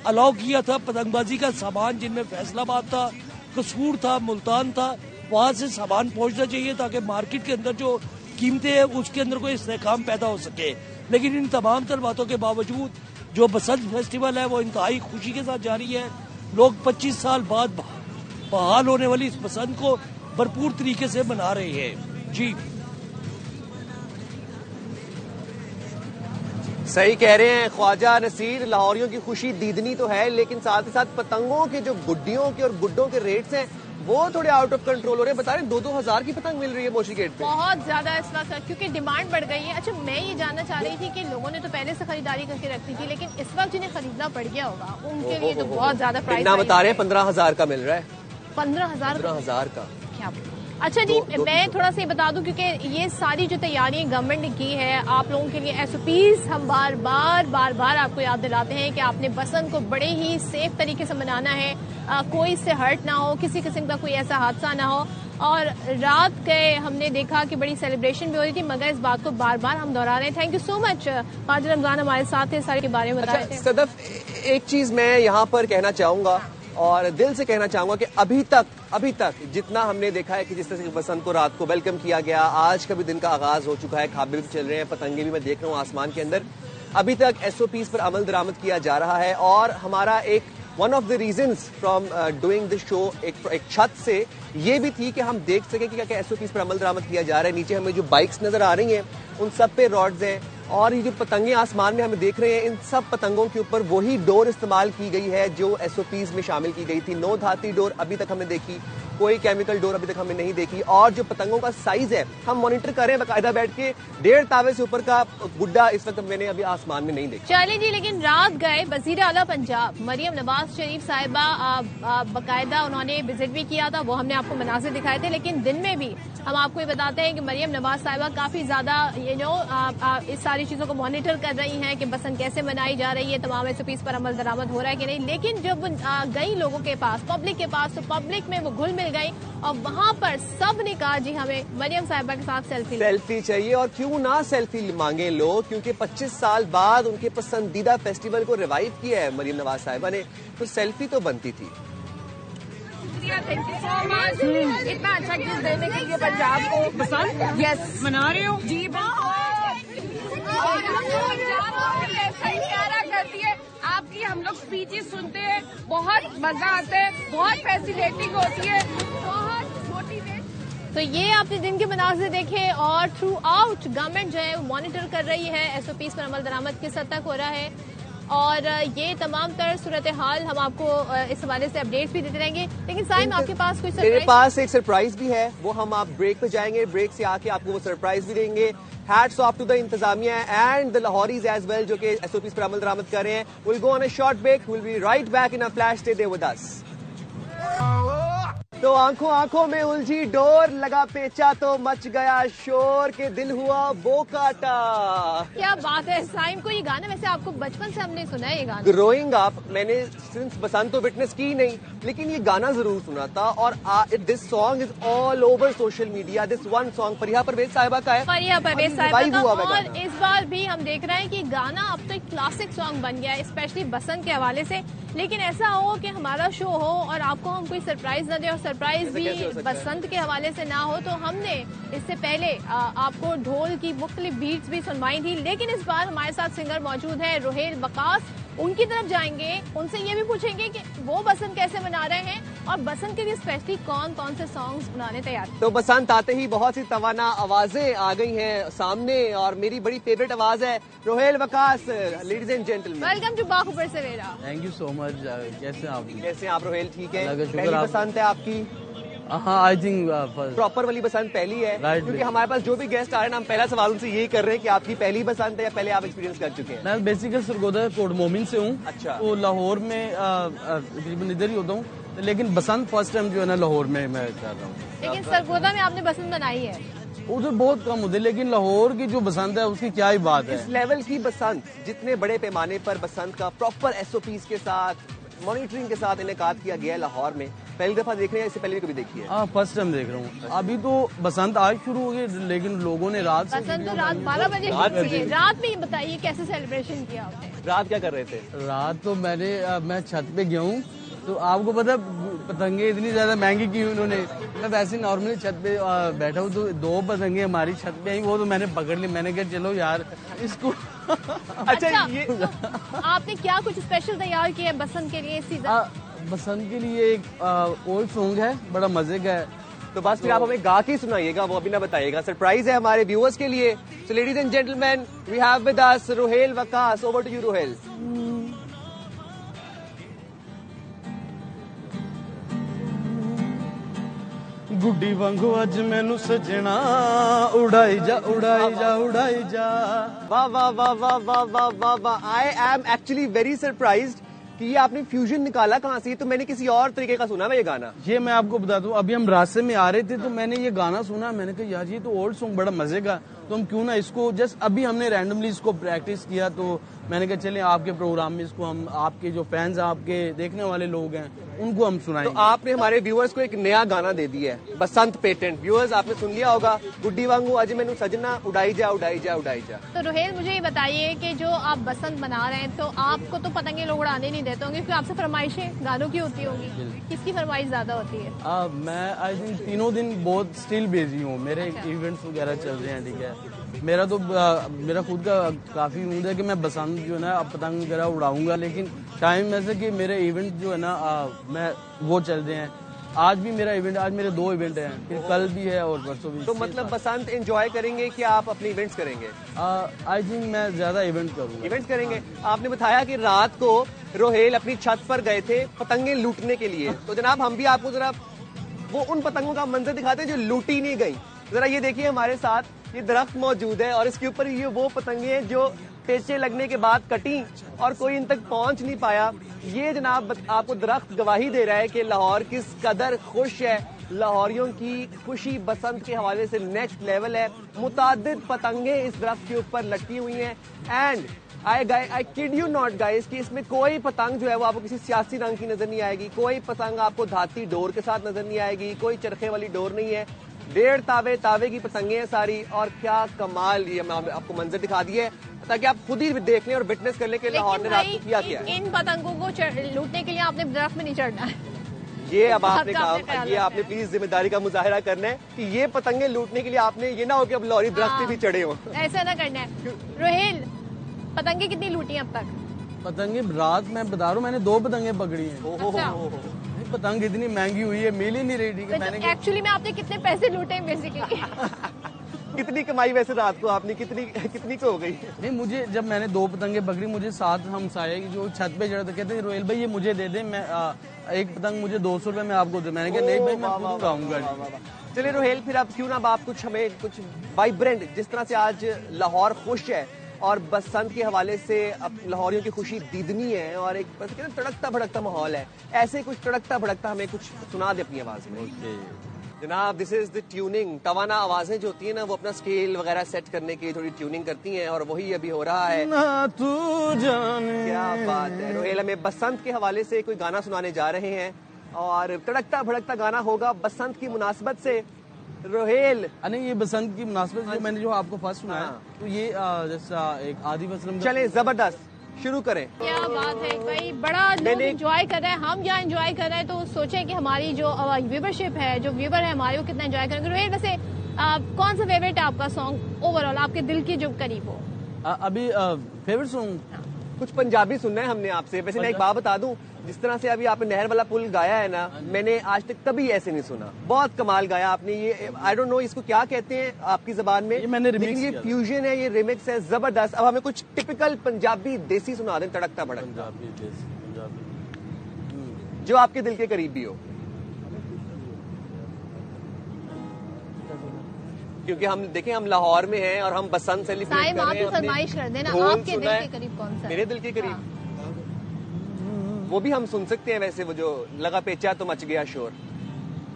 अलाउ किया था पतंगबाजी का सामान, जिनमें फैसलाबाद था, कसूर था, मुल्तान था, वहाँ से सामान पहुँचना चाहिए ताकि मार्केट के अंदर जो कीमतें हैं उसके अंदर कोई इस्तेहकाम पैदा हो सके। लेकिन इन तमाम तर बातों के बावजूद जो बसंत फेस्टिवल है वो इंतहाई खुशी के साथ जारी है। लोग 25 साल बाद बहाल होने वाली इस बसंत को भरपूर तरीके से मना रहे हैं। जी सही कह रहे हैं ख्वाजा नसीर, लाहौरियों की खुशी दीदनी तो है, लेकिन साथ ही साथ पतंगों के जो गुड्डियों के और गुड्डों के रेट्स हैं वो थोड़े आउट ऑफ कंट्रोल हो रहे हैं। बता रहे 2-2 हजार की पतंग मिल रही है मोची गेट पे, बहुत ज्यादा इस वक्त, क्योंकि डिमांड बढ़ गई है। अच्छा, मैं ये जानना चाह रही थी कि लोगों ने तो पहले से खरीदारी करके रखी थी, लेकिन इस वक्त जिन्हें खरीदना पड़ गया होगा उनके लिए तो बहुत ज्यादा प्राइस बता रहे हैं 15,000 का मिल रहा है। 15,000 का क्या? अच्छा जी, मैं थोड़ा सा ये बता दूं, क्योंकि ये सारी जो तैयारियां गवर्नमेंट ने की है आप लोगों के लिए, SOPs हम बार बार आपको याद दिलाते हैं कि आपने बसंत को बड़े ही सेफ तरीके से मनाना है, कोई इससे हर्ट ना हो, किसी किस्म का कोई ऐसा हादसा ना हो। और रात गए हमने देखा कि बड़ी सेलिब्रेशन भी हो रही थी, मगर इस बात को बार बार हम दोहरा रहे हैं। Thank you so much, Khawaja Ramzan हमारे साथ थे, सारे के बारे में बता रहे थे। सदफ, एक चीज मैं यहाँ पर कहना चाहूंगा और दिल से कहना चाहूंगा कि अभी तक जितना हमने देखा है कि जिस तरह से बसंत को रात को वेलकम किया गया, आज का भी दिन का आगाज हो चुका है, खाबे भी चल रहे हैं, पतंगे भी मैं देख रहा हूँ आसमान के अंदर, अभी तक SOPs पर अमल दरामद किया जा रहा है। और हमारा एक one of the reasons from doing this show एक छत से ये भी थी कि हम देख सके कि क्या SOPs पर अमल दरामद किया जा रहा है। नीचे हमें जो बाइक्स नजर आ रही हैं उन सब पे रॉड्स हैं, और ये जो पतंगे आसमान में हमें देख रहे हैं, इन सब पतंगों के ऊपर वही डोर इस्तेमाल की गई है जो SOPs में शामिल की गई थी। नो धाती डोर अभी तक हमने देखी, कोई केमिकल डोर अभी तक हमने नहीं देखी, और जो पतंगों का साइज है हम मॉनिटर कर रहे हैं बाकायदा बैठ के, 1.5 तावे से ऊपर का गुड्डा इस वक्त मैंने अभी आसमान में नहीं देखा। चलिए जी, लेकिन रात गए वजीर आला पंजाब मरियम नवाज शरीफ साहिबा बाकायदा उन्होंने विजिट भी किया था, वो हमने आपको मनाजिर दिखाए थे। लेकिन दिन में भी हम आपको ये बताते हैं कि मरियम नवाज साहिबा काफी ज्यादा इस सारी चीजों को मॉनिटर कर रही हैं कि बसंत कैसे मनाई जा रही है, तमाम SOPs पर अमल दरामद हो रहा है कि नहीं। लेकिन जब गई लोगों के पास, पब्लिक के पास, तो पब्लिक में वो घुल मिल गई, और वहाँ पर सब ने कहा जी हमें मरियम साहिबा के साथ सेल्फी चाहिए। और क्यों ना सेल्फी मांगे लोग, क्योंकि 25 साल बाद उनके पसंदीदा फेस्टिवल को रिवाइव किया है मरियम नवाज साहिबा ने, तो सेल्फी तो बनती थी। थैंक यू सो मच, इतना अच्छा गिफ्ट देने के लिए पंजाब को। बसंत यस मना रहे हो जी, करती है आपकी, हम लोग स्पीचेस सुनते हैं, बहुत मजा आता है, बहुत फैसिनेटिंग होती है, बहुत मोटिवेट। तो ये आपने दिन के मनाज़िर देखे, और थ्रू आउट गवर्नमेंट जो है वो मॉनिटर कर रही है SOPs पर अमल दरामद किस हद तक हो रहा है, और ये तमाम तरह सूरत हाल हम आपको इस हवाले से अपडेट्स भी देते रहेंगे। लेकिन साइम, आपके पास कोई मेरे पास एक सरप्राइज भी है, वो हम आप ब्रेक पे जाएंगे, ब्रेक से आके आपको वो सरप्राइज भी देंगे। हैट्स ऑफ टू द इंतजामिया and the Lahoris as well जो कि SOPs पर अमल दरामद कर रहे हैं। Will go on a short break, will be right back in a flash, stay there with us. तो आंखों आंखों में उलझी डोर, लगा पेचा तो मच गया शोर, के दिल हुआ बोकाटा। क्या बात है साइम को, ये गाना वैसे आपको बचपन से हमने सुना है ये गाना? ग्रोइंग अप मैंने सिंस बसंत तो विटनेस की नहीं, लेकिन ये गाना जरूर सुना था। और this song is all over social media. This one song Fariya Parvez Sahiba का है। फरिया परवेज साहिबा revive का, हुआ है और गाना। इस बार भी हम देख रहे हैं कि गाना अब तो एक क्लासिक सॉन्ग बन गया है, स्पेशली बसंत के हवाले से। लेकिन ऐसा हो कि हमारा शो हो और आपको हम कोई सरप्राइज न दे, और सरप्राइज ऐसे कैसे हो भी सकता है? बसंत के हवाले से ना हो, तो हमने इससे पहले आपको ढोल की मुख्तलिफ बीट्स भी सुनवाई थी। लेकिन इस बार हमारे साथ सिंगर मौजूद है रोहेल वकास। उनकी तरफ जाएंगे, उनसे ये भी पूछेंगे कि वो बसंत कैसे मना रहे हैं और बसंत के लिए स्पेशली कौन कौन से सॉन्ग्स बनाने तैयार हैं। तो बसंत आते ही बहुत सी तवाना आवाजें आ गई हैं सामने, और मेरी बड़ी फेवरेट आवाज है Rohail Waqas. Ladies and gentleman, welcome to Bakhabar Savera. Thank you so much. कैसे हैं आप? कैसे हैं आप रोहेल? ठीक है। अल्लाह का शुक्र। पहली आप- बसंत है आपकी? हाँ, आई थिंक प्रॉपर वाली बसंत पहली है? Right, क्योंकि right. हमारे पास जो भी गेस्ट आ रहे हैं, हम पहला सवाल उनसे यही कर रहे हैं कि आपकी पहली बसंत है या पहले आप एक्सपीरियंस कर चुके हैं? मैं बेसिकली सरगोदा कोट मोमिन से हूँ। अच्छा। तो लाहौर में तकरीबन इधर ही होता हूँ, लेकिन बसंत फर्स्ट टाइम जो है ना लाहौर में मैं कर रहा हूँ। लेकिन सरगोदा में आपने बसंत बनाई है? उधर बहुत कम होते, लेकिन लाहौर की जो बसंत है उसकी क्या ही बात है। इस लेवल की बसंत, जितने बड़े पैमाने पर बसंत का प्रॉपर एसओपीज के साथ, मॉनिटरिंग के साथ इनेकाद किया गया है लाहौर में, पहली दफा देख रहे हैं? इससे पहले भी कभी देखी है? हाँ, फर्स्ट टाइम देख रहा हूँ। अभी तो बसंत आज शुरू हो गई, लेकिन लोगों ने रात से बसंत तो रात 12 बजे रात शुरू हुई है। से? रात में ये बताइए कैसे सेलिब्रेशन किया आपने? रात क्या कर रहे थे? रात तो मैं छत पे गया हूँ, तो आपको पता पतंगे इतनी ज्यादा महंगी की उन्होंने। मैं वैसे नॉर्मली छत पे बैठा हूँ, तो 2 पतंगे हमारी छत पे आई, वो तो मैंने पकड़ ली। मैंने कहा चलो यार इसको अच्छा, ये तो आपने क्या कुछ स्पेशल तैयार किया है बसंत के लिए इस सीजन? बसंत के लिए एक ओल्ड सॉन्ग है, बड़ा मजे का है। तो बस फिर आप हमें गा के सुनाइएगा, वो अभी ना बताइएगा। सरप्राइज है हमारे व्यूअर्स के लिए। So ladies and gentleman, we have with us Rohail Waqas. Over to you Rohail. गुड्डी वांगू अज मैनू सजना, उड़ाई जा उड़ाई जा उड़ाई जा। वाह वाह वाह वाह वाह वाह वाह वाह। I am actually very surprised कि ये आपने फ्यूजन निकाला कहाँ से? तो मैंने किसी और तरीके का सुना है ये गाना। ये मैं आपको बता दूं, अभी हम रास्ते में आ रहे थे तो मैंने ये गाना सुना। मैंने कहा यार ये तो ओल्ड सॉन्ग बड़ा मजे का, तो हम क्यों ना इसको जस्ट अभी हमने रैंडमली इसको प्रैक्टिस किया। तो मैंने कहा चले आपके प्रोग्राम में इसको हम, आपके जो फैंस आपके देखने वाले लोग हैं उनको हम सुनाएंगे। तो आपने हमारे व्यूअर्स को एक नया गाना दे दिया है, बसंत पेटेंट। व्यूअर्स आपने सुन लिया होगा, गुड्डी वांगू अज मैनू सजना, उड़ाई जा उड़ाई जा उड़ाई जा। तो रोहेल मुझे ये बताइए कि जो आप बसंत मना रहे हैं, तो आपको तो पतंगे लोग उड़ाने नहीं देते होंगे, क्योंकि आपसे फरमाइशें गानों की होती होंगी। किसकी फरमाइश ज्यादा होती है? मैं आई थिंक तीनों दिन बहुत स्टिल बिजी हूँ, मेरे इवेंट्स वगैरह चल रहे हैं। ठीक है, मेरा तो मेरा खुद का काफी उम्मीद है कि मैं बसंत जो है ना पतंग वगैरह उड़ाऊंगा, लेकिन टाइम ऐसे कि मेरे इवेंट जो है ना मैं वो चल रहे हैं। आज भी मेरा इवेंट, आज मेरे 2 इवेंट हैं, फिर कल भी है और परसों भी। तो मतलब बसंत एंजॉय करेंगे कि आप अपने इवेंट्स करेंगे? आई थिंक मैं ज्यादा इवेंट करूंगा। इवेंट्स करेंगे। आपने बताया कि रात को रोहेल अपनी छत पर गए थे पतंगे लूटने के लिए। तो जनाब हम भी आपको जरा वो उन पतंगों का मंजर दिखाते हैं जो लूटी नहीं गई। जरा ये देखिए हमारे साथ ये दरख्त मौजूद है, और इसके ऊपर ये वो पतंगे हैं जो पेचे लगने के बाद कटी और कोई इन तक पहुंच नहीं पाया। ये जनाब आपको दरख्त गवाही दे रहा है कि लाहौर किस कदर खुश है। लाहौरियों की खुशी बसंत के हवाले से नेक्स्ट लेवल है। मुतादिद पतंगे इस दरख्त के ऊपर लटकी हुई हैं, and I kid you not guys कि इसमें कोई पतंग जो है वो आपको किसी सियासी रंग की नजर नहीं आएगी। कोई पतंग आपको धाती डोर के साथ नजर नहीं आएगी, कोई चरखे वाली डोर नहीं है। 1.5 तावे की पतंगे हैं सारी। और क्या कमाल, ये मैं आपको मंजर दिखा दिया है ताकि आप खुद ही देख लें और विटनेस कर लें कि लाहौर ने रात को किया क्या है। इन पतंगों को लूटने के लिए आपने दरख्त में नहीं चढ़ना है। ये अब आपने आपका अपने कहा, ख्याल ये रखना आपने प्लीज जिम्मेदारी का मुजाहिरा करना है कि ये पतंगे लूटने के लिए आपने ये ना हो कि अब लॉरी दरख्त पे भी चढ़े हो। ऐसा ना करना है। रोहेल, पतंगे कितनी लूटी हैं अब तक? पतंगे रात मैं बता रहा हूँ, मैंने 2 पतंगे पकड़ी हैं। अच्छा। पतंग इतनी महंगी हुई है, मिल ही नहीं रही। ठीक है, मैंने एक्चुअली में आपने कितने पैसे लूटे हैं बेसिकली? कितनी कमाई वैसे रात को आपने कितनी को हो गई? नहीं, मुझे जब मैंने 2 पतंगे पकड़ी, मुझे साथ हमसाये जो छत पे चढ़े थे कहते रोहेल भाई ये मुझे दे दे, मैं एक पतंग मुझे 200 रुपए में आपको दे। मैंने कहा नहीं भाई मैं खुद उड़ाऊंगा। चलिए रोहेल, फिर अब क्यों ना आप कुछ हमें कुछ वाइब्रेंट, जिस तरह से आज लाहौर खुश है और बसंत के हवाले से अब लाहौरियों की खुशी दीदनी है और एक बस कहते हैं तड़कता भड़कता माहौल है। ऐसे कुछ तड़कता भड़कता हमें कुछ सुना दे अपनी आवाज में। जनाब, दिस इज द ट्यूनिंग। तवाना आवाजें जो होती है ना, वो अपना स्केल वगैरह सेट करने की थोड़ी ट्यूनिंग करती हैं और वही अभी हो रहा है। ना तू जाने। क्या बात है। रोहेल हमें बसंत के हवाले से कोई गाना सुनाने जा रहे हैं और तड़कता भड़कता गाना होगा बसंत की मुनासबत से। रोहेल, नहीं, ये बसंत की मुनासबत जो मैंने जो आपको फर्स्ट सुनाया, तो ये जैसा एक आदिफ असलम का। चले जबरदस्त, शुरू करें। क्या बात है भाई, बड़ा लोग एंजॉय कर रहे हैं, हम यहाँ एंजॉय कर रहे हैं, तो सोचे कि हमारी जो व्यूवरशिप है, जो व्यूवर है हमारे, वो कितना एंजॉय करेंगे। रोहेल, वैसे कौन सा फेवरेट है आपका सॉन्ग ओवरऑल, आपके दिल के जो करीब हो? अभी फेवरेट सॉन्ग कुछ पंजाबी सुनना है हमने आपसे। वैसे मैं एक बात बता दूं, जिस तरह से अभी आपने नहर वाला पुल गाया है ना, मैंने आज तक कभी ऐसे नहीं सुना। बहुत कमाल गाया आपने। ये आई डोंट नो इसको क्या कहते हैं आपकी जबान में, ये मैंने रिमिक्स लेकिन ये किया। फ्यूजन है, ये रिमिक्स है, जबरदस्त। अब हमें कुछ टिपिकल पंजाबी देसी सुना दें, तड़कता भड़कता, पंजाबी जो आपके दिल के करीब भी हो। क्योंकि हम देखें, हम लाहौर में हैं और हम बसंत सेलिब्रेट साइम, कर आप रहे ही हैं। फरमाइश कर देना, ढोल आपके दिल सुना है। के करीब कौन सा है? मेरे दिल के करीब वो भी हम सुन सकते हैं वैसे, वो जो लगा पेचा तो मच गया शोर,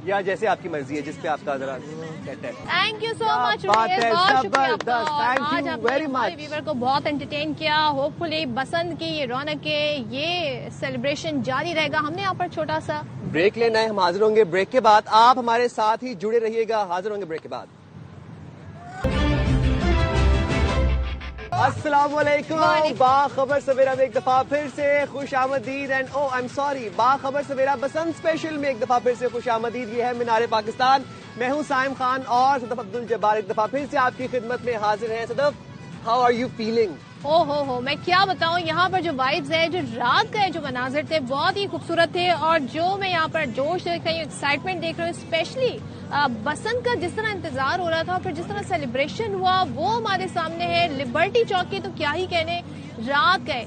या जैसे आपकी मर्जी है, जिस पे आपका जरा सेट है। थैंक यू सो मच बात है, बहुत शुक्रिया जबरदस्त, आपका। thank you आज आपने very हमारे much। व्यूवर को बहुत एंटरटेन किया। होपफुली बसंत की ये रौनकें, ये सेलिब्रेशन जारी रहेगा। हमने यहाँ पर छोटा सा ब्रेक लेना है, हम हाजिर होंगे ब्रेक के बाद। आप हमारे साथ ही जुड़े रहिएगा, हाजिर होंगे ब्रेक के बाद। अस्सलाम वालेकुम। बाखबर सवेरा में एक दफा फिर से खुश आमदीद and oh I am sorry, Bakhabar Savera Basant special में एक दफा फिर से खुश आमदीद। ये है मीनारे पाकिस्तान। मैं हूँ साइम खान और सदफ अब्दुल जब्बार एक दफा फिर से आपकी खिदमत में हाजिर हैं। Sadaf, how are you feeling? ओ हो, मैं क्या बताऊं, यहाँ पर जो वाइब्स है, जो रात का जो मनाजिर थे, बहुत ही खूबसूरत थे। और जो मैं यहाँ पर जोश देख रही हूँ, एक्साइटमेंट देख रही हूँ, स्पेशली बसंत का जिस तरह इंतजार हो रहा था, फिर जिस तरह सेलिब्रेशन हुआ, वो हमारे सामने है। लिबर्टी चौक की तो क्या ही कहने, रात के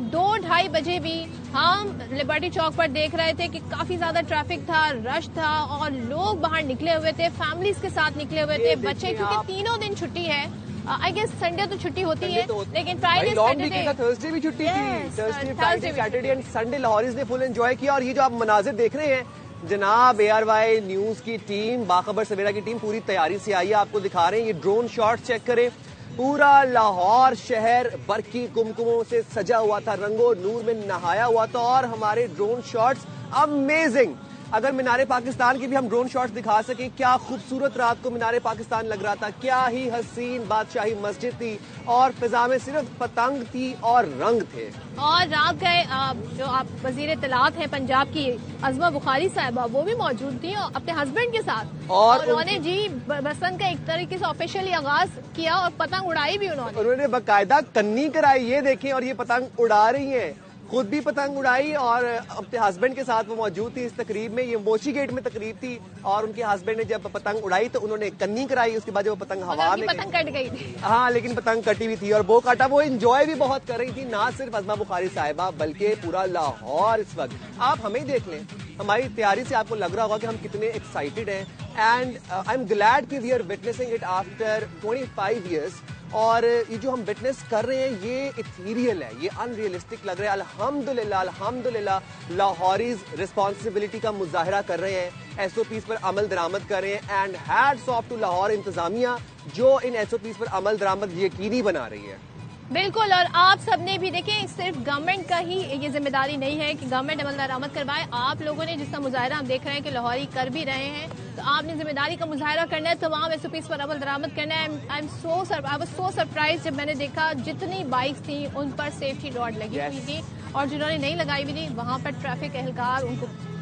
2-2:30 बजे भी हम लिबर्टी चौक पर देख रहे थे कि काफी ज्यादा ट्रैफिक था, रश था और लोग बाहर निकले हुए थे, फैमिलीज के साथ निकले हुए थे, बच्चे, क्योंकि तीनों दिन छुट्टी है। आई गेस संडे तो छुट्टी होती है, लेकिन फ्राइडे सैटरडे थर्सडे भी छुट्टी थी। Thursday, Friday, Saturday and Sunday Lahoris ने फुल एंजॉय किया। और ये जो आप मनाजिर देख रहे हैं, जनाब ARY न्यूज की टीम, बाखबर सवेरा की टीम पूरी तैयारी से आई है, आपको दिखा रहे हैं। ये ड्रोन शॉट चेक करें, पूरा लाहौर शहर बरकी कुमकुमों से सजा हुआ था, रंगो नूर में नहाया हुआ था। और हमारे ड्रोन शॉट्स अमेजिंग। अगर मीनारे पाकिस्तान की भी हम ड्रोन शॉट्स दिखा सकें, क्या खूबसूरत रात को मीनारे पाकिस्तान लग रहा था, क्या ही हसीन बादशाही मस्जिद थी और फिजा में सिर्फ पतंग थी और रंग थे। और रात गए जो आप वजीर इत्तलात हैं पंजाब की अज़मा बुखारी साहिबा, वो भी मौजूद थी और अपने हस्बैंड के साथ, और उन्होंने जी बसंत का एक तरीके से ऑफिशियली आगाज किया और पतंग उड़ाई भी उन्होंने बाकायदा कन्नी कराई, ये देखें, और ये पतंग उड़ा रही है, खुद भी पतंग उड़ाई और अपने हस्बैंड के साथ वो मौजूद थी इस तकरीब में। ये मोची गेट में तकरीब थी और उनके हस्बैंड ने जब पतंग उड़ाई तो उन्होंने कन्नी कराई, उसके बाद जब वो पतंग हवा में पतंग कट गई थी। हाँ, लेकिन पतंग कटी हुई थी और वो काटा, वो एंजॉय भी बहुत कर रही थी, ना सिर्फ अज़मा बुखारी साहिबा बल्कि पूरा लाहौर। इस वक्त आप हमें देख लें, हमारी तैयारी से आपको लग रहा होगा कि हम कितने एक्साइटेड हैं। एंड आई एम ग्लैड कि we are witnessing it after 25 years. और ये जो हम विटनेस कर रहे हैं, ये इथीरियल है, ये अनरियलिस्टिक लग रहा है। अल्हम्दुलिल्लाह, अल्हम्दुलिल्लाह लाहौरीज रिस्पॉन्सिबिलिटी का मुजाहरा कर रहे हैं, SOPs पर अमल दरामद कर रहे हैं। And hats off to Lahore इंतजामिया जो इन SOPs पर अमल दरामद यकीनी बना रही है। बिल्कुल, और आप सबने भी देखें, सिर्फ गवर्नमेंट का ही ये जिम्मेदारी नहीं है कि गवर्नमेंट अमल दरामद करवाए। आप लोगों ने जिसका मुजाहरा हम देख रहे हैं कि लाहौरी कर भी रहे हैं, तो आपने जिम्मेदारी का मुजाहरा करना है, तमाम SOPs पर अमल दरामद करना है। आई वाज सो सरप्राइज जब मैंने देखा जितनी बाइक्स थी उन पर सेफ्टी रॉड लगी हुई थी, और जिन्होंने नहीं लगाई हुई थी वहां पर ट्रैफिक एहलकार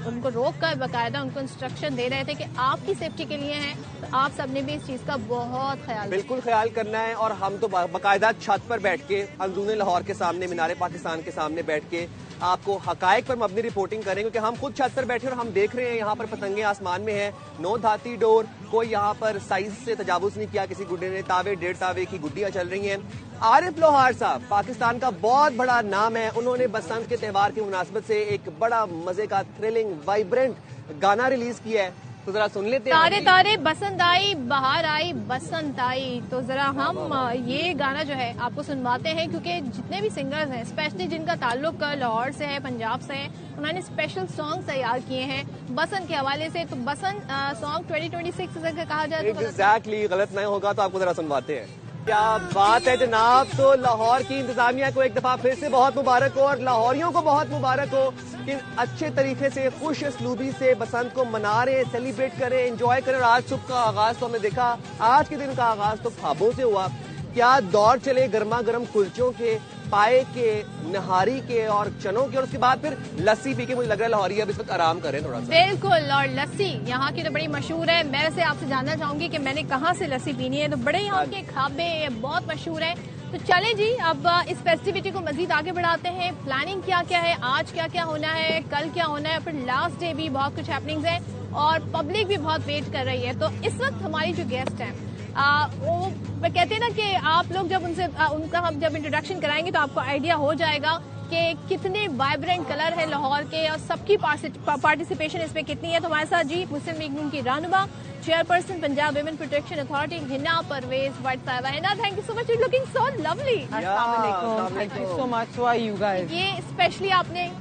उनको रोक कर बाकायदा उनको इंस्ट्रक्शन दे रहे थे कि आपकी सेफ्टी के लिए हैं। तो आप सबने भी इस चीज का बहुत ख्याल, बिल्कुल ख्याल करना है। और हम तो बाकायदा छत पर बैठ के अंदरूनी लाहौर के सामने, मीनारे पाकिस्तान के सामने बैठ के आपको हकायक पर मबनी रिपोर्टिंग करें, क्योंकि हम खुद छत पर बैठे और हम देख रहे हैं यहाँ पर पतंगे आसमान में है, नो धाती डोर, कोई यहाँ पर साइज से तजावुज नहीं किया किसी गुड्डे ने, तावे 1.5 तावे की गुड्डियां चल रही हैं। आरिफ लोहार साहब पाकिस्तान का बहुत बड़ा नाम है, उन्होंने बसंत के त्यौहार की मुनासबत से एक बड़ा मजे का थ्रिलिंग वाइब्रेंट गाना रिलीज किया है। तो जरा सुन लेते हैं। तारे तारे बसंत आई, बहार आई, बसंत आई। तो जरा हम ये गाना जो है आपको सुनवाते हैं, क्योंकि जितने भी सिंगर्स हैं, स्पेशली जिनका ताल्लुक लाहौर से है, पंजाब से है, उन्होंने स्पेशल सॉन्ग तैयार किए हैं बसंत के हवाले से। तो बसंत सॉन्ग 2026 अगर कहा जाए तो एग्जैक्टली गलत नहीं होगा, तो आपको जरा सुनवाते हैं। क्या बात है जनाब। तो लाहौर की इंतजामिया को एक दफा फिर से बहुत मुबारक हो, और लाहौरियों को बहुत मुबारक हो कि अच्छे तरीके से, खुश असलूबी से बसंत को मना रहे, सेलिब्रेट करें, एंजॉय करें। और आज सुबह का आगाज तो हमने देखा, आज के दिन का आगाज तो ख्वाबों से हुआ। क्या दौर चले गर्मा गर्म कुलचों के, पाए के, नहारी के और चनों के, और उसके बाद फिर लस्सी पी के मुझे लग रहा है लाहौरी अब इस वक्त आराम करें थोड़ा सा। बिल्कुल, और लस्सी यहाँ की तो बड़ी मशहूर है। मैं वैसे आपसे जानना चाहूंगी कि मैंने कहाँ से लस्सी पीनी है। तो बड़े यहाँ के खाबे बहुत मशहूर है। तो चले जी, अब इस फेस्टिविटी को मजीद आगे बढ़ाते हैं। प्लानिंग क्या क्या है, आज क्या क्या होना है, कल क्या होना है, फिर लास्ट डे भी बहुत कुछ हैपनिंग्स है और पब्लिक भी बहुत वेट कर रही है। तो इस वक्त हमारी जो गेस्ट हैं वो कहते हैं ना कि आप लोग जब उनका हम जब इंट्रोडक्शन कराएंगे तो आपको आइडिया हो जाएगा कि कितने वाइब्रेंट कलर है लाहौर के और सबकी पार्टिसिपेशन इसमें कितनी है। तो हमारे साथ जी मुस्लिम लीग नून की रहनुमा, chairperson Punjab women protection authority Hina Parvez वाइट Sahiba. Hina, thank you so much, looking so lovely. Thank you so much. Why you guys? ये स्पेशली आपने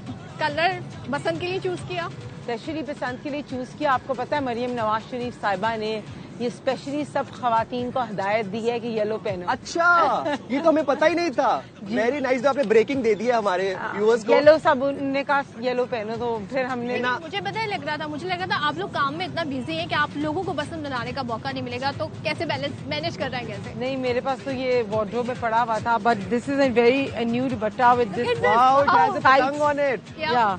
कलर बसंत के लिए चूज किया? स्पेशली बसंत के लिए चूज किया। आपको पता है मरियम नवाज शरीफ साहिबा ने ये स्पेशली सब खवातीन को हिदायत दी है कि येलो पहनो। अच्छा, ये तो हमें पता ही नहीं था। वेरी नाइस, तो आपने ब्रेकिंग दे दी है हमारे व्यूअर्स को। येलो सब उन्होंने कहा येलो पहनो, तो फिर हमने मुझे पता है लग रहा था आप लोग काम में इतना बिजी हैं कि आप लोगों को बसंत मनाने का मौका नहीं मिलेगा। तो कैसे मैनेज कर रहे हैं कैसे? नहीं, मेरे पास तो ये वार्डरोब में पड़ा हुआ था, but this is a very new dupatta with this wow, it has a patang on it. Yeah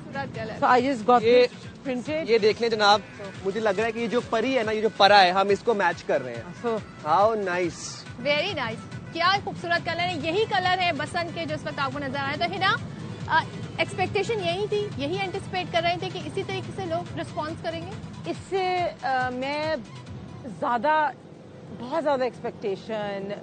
so I just got this printed. ये देख लें जनाब, मुझे लग रहा है कि ये जो परी है ना, ये जो परा है, हम इसको मैच कर रहे हैं। हाउ नाइस, वेरी नाइस, क्या खूबसूरत कलर है। यही कलर है बसंत के जो इस वक्त आपको नजर आ रहे हैं। तो हिना, एक्सपेक्टेशन यही थी, यही एंटिसिपेट कर रहे थे कि इसी तरीके से लोग रिस्पॉन्स करेंगे? इससे मैं बहुत ज्यादा एक्सपेक्टेशन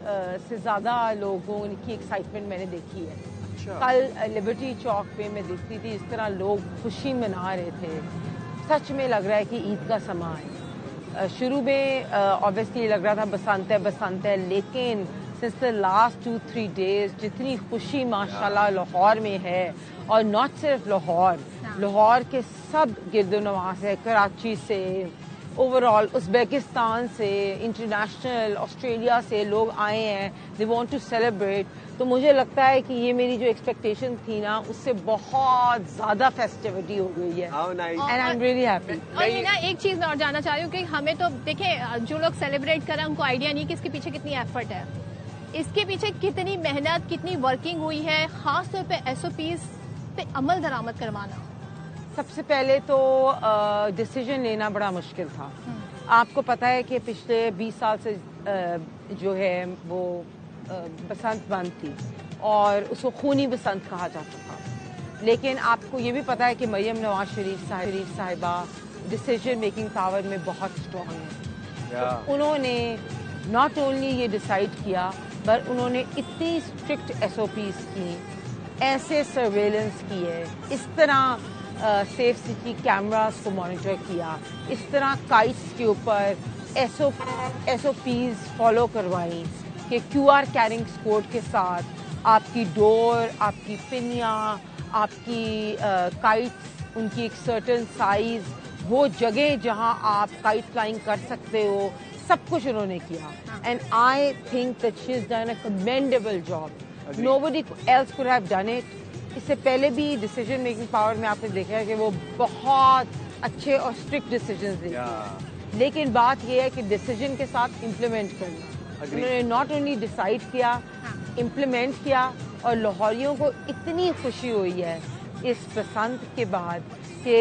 से ज्यादा लोगों की एक्साइटमेंट मैंने देखी है। कल लिबर्टी चौक पे मैं देखती थी इस तरह लोग खुशी मना रहे थे। सच में लग रहा है कि ईद का समा है। शुरू में ऑब्वियसली लग रहा था बसंत है, लेकिन सिंस द लास्ट 2-3 डेज जितनी खुशी माशाल्लाह लाहौर में है, और नॉट सिर्फ लाहौर के सब गिरदोनवा से, कराची से, ओवरऑल उज़्बेकिस्तान से, इंटरनेशनल ऑस्ट्रेलिया से लोग आए हैं। They want to celebrate. तो मुझे लगता है कि ये मेरी जो एक्सपेक्टेशन थी ना, उससे बहुत ज्यादा फेस्टिविटी हो गई है। And I am really happy. और ये ना एक चीज मैं और जानना चाह रही हूँ कि हमें तो देखें, जो लोग सेलिब्रेट कर रहे हैं उनको आइडिया नहीं कि इसके पीछे कितनी एफर्ट है, इसके पीछे कितनी मेहनत, कितनी वर्किंग हुई है, खासतौर पे SOPs पे अमल दरामद करवाना। सबसे पहले तो डिसीजन लेना बड़ा मुश्किल था। आपको पता है कि पिछले 20 साल से जो है वो बसंत बंद थी और उसको खूनी बसंत कहा जाता था। लेकिन आपको ये भी पता है कि मरियम नवाज शरीफ साहिबा डिसीजन मेकिंग पावर में बहुत स्ट्रांग है। तो उन्होंने नॉट ओनली ये डिसाइड किया, पर उन्होंने इतनी स्ट्रिक्ट SOPs की, ऐसे सर्वेलेंस किए, इस तरह सेफ सिटी कैमरास को मॉनिटर किया, इस तरह काइट्स के ऊपर SOPs फॉलो करवाई कि QR कैरिंग कोड के साथ आपकी डोर, आपकी पिनिया, आपकी काइट्स, उनकी एक सर्टेन साइज, वो जगह जहां आप काइट फ्लाइंग कर सकते हो, सब कुछ उन्होंने किया। And I think that she is done a commendable job. Nobody else could have done it. इससे पहले भी डिसीजन मेकिंग पावर में आपने देखा है कि वो बहुत अच्छे और स्ट्रिक्ट डिसीजन लेती, लेकिन बात यह है कि डिसीजन के साथ इम्प्लीमेंट करना। उन्होंने नॉट ओनली डिसाइड किया, इम्प्लीमेंट किया, और लाहौरियों को इतनी खुशी हुई है इस बसंत के बाद कि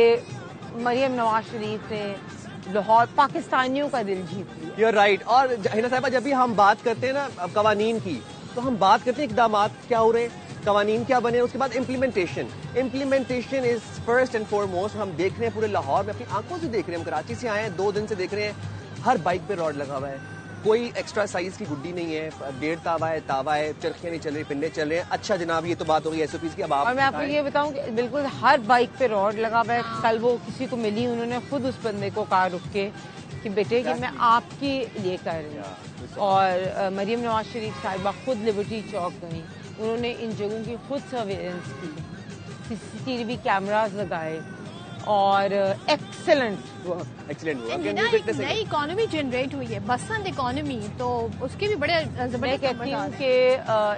मरियम नवाज शरीफ ने लाहौर पाकिस्तानियों का दिल जीत लिया। You're right। और हिना साहिबा, जब भी हम बात करते हैं ना कवानीन की, तो हम बात करते हैं इक़दामात क्या हो रहे हैं, कवानीन क्या बने, उसके बाद implementation is first and foremost. हम देख रहे हैं पूरे लाहौर में, अपनी आंखों से देख रहे हैं, हम कराची से आए हैं, 2 दिन से देख रहे हैं, हर बाइक पे रॉड लगा हुआ है, कोई एक्स्ट्रा साइज की गुड्डी नहीं है, 1.5 तावा है, चरखियां नहीं चल रही, पिन्ने चल रहे हैं। अच्छा जनाब, ये तो बात हो गई SOPs की। अब आप और मैं आपको ये बताऊं कि बिल्कुल हर बाइक पे रॉड लगा हुआ है। कल वो किसी को मिली, उन्होंने खुद उस बंदे को कहा रुक के कि बेटे कि मैं आपके लिए कर रही हूँ। और मरियम नवाज शरीफ साहिबा खुद लिबर्टी चौक गई, उन्होंने इन जगहों की खुद सर्वेलेंस की, CCTV कैमरास लगाए और एक्सेलेंट वर्क। एक नई इकोनॉमी जनरेट हुई है, बसंत इकोनॉमी, तो उसके भी बड़े मैं कहती हूँ कि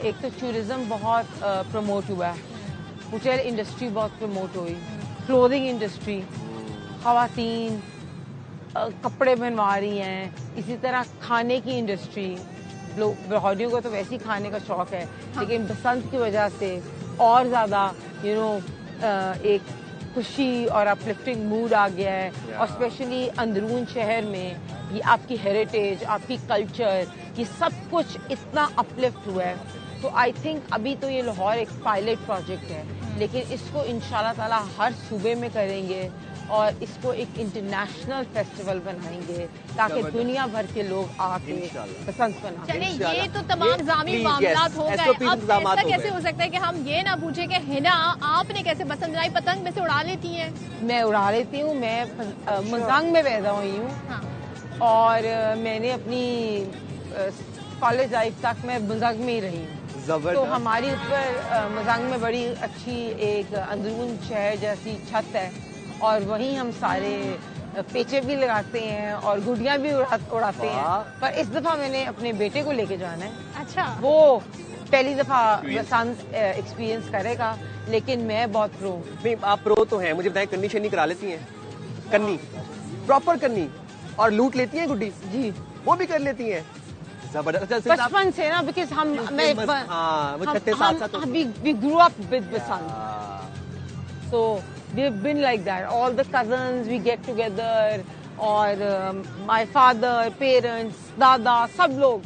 एक तो टूरिज्म बहुत प्रमोट हुआ है, होटल इंडस्ट्री बहुत प्रमोट हुई, क्लोथिंग इंडस्ट्री, खवातीन कपड़े बनवा रही हैं, इसी तरह खाने की इंडस्ट्री। लोग लाहौरियों को तो वैसे ही खाने का शौक है, लेकिन बसंत की वजह से और ज़्यादा एक खुशी और अपलिफ्टिंग मूड आ गया है। और स्पेशली अंदरून शहर में ये आपकी हेरिटेज, आपकी कल्चर, ये सब कुछ इतना अपलिफ्ट हुआ है। तो आई थिंक अभी तो ये लाहौर एक पायलट प्रोजेक्ट है, लेकिन इसको इंशाल्लाह ताला हर सूबे में करेंगे और इसको एक इंटरनेशनल फेस्टिवल बनाएंगे ताकि दुनिया भर के लोग आके बसंत मनाएं। चलिए, ये तो तमाम इंतजामी मामलात हो गए। अब ऐसा कैसे हो सकता है कि हम ये ना पूछे कि हिना आपने कैसे बसंत मनाई? पतंग में से उड़ा लेती हैं? मैं उड़ा लेती हूँ, मैं मजांग में पैदा हुई हूँ। हाँ। और मैंने अपनी कॉलेज लाइफ तक मैं मजांग में ही रही हूँ। तो हमारी ऊपर मजांग में बड़ी अच्छी एक अंदरून शहर जैसी छत है और वहीं हम सारे पेचे भी लगाते हैं और गुड़ियाँ भी उड़ाते हैं। पर इस दफा मैंने अपने बेटे को लेके जाना है। अच्छा। वो पहली दफा बसंत एक्सपीरियंस करेगा, लेकिन मैं बहुत प्रो। नहीं, आप प्रो तो हैं। मुझे बताएं, कन्नी शन्नी करा लेती हैं? कन्नी, प्रॉपर कन्नी, और लूट लेती हैं गुड्डी? जी, वो भी कर लेती हैं। जबरदस्त। बचपन से ना, बिकॉज हम we grew up with Basant, so we've been like that. All the cousins we get together और my father, parents, दादा, सब लोग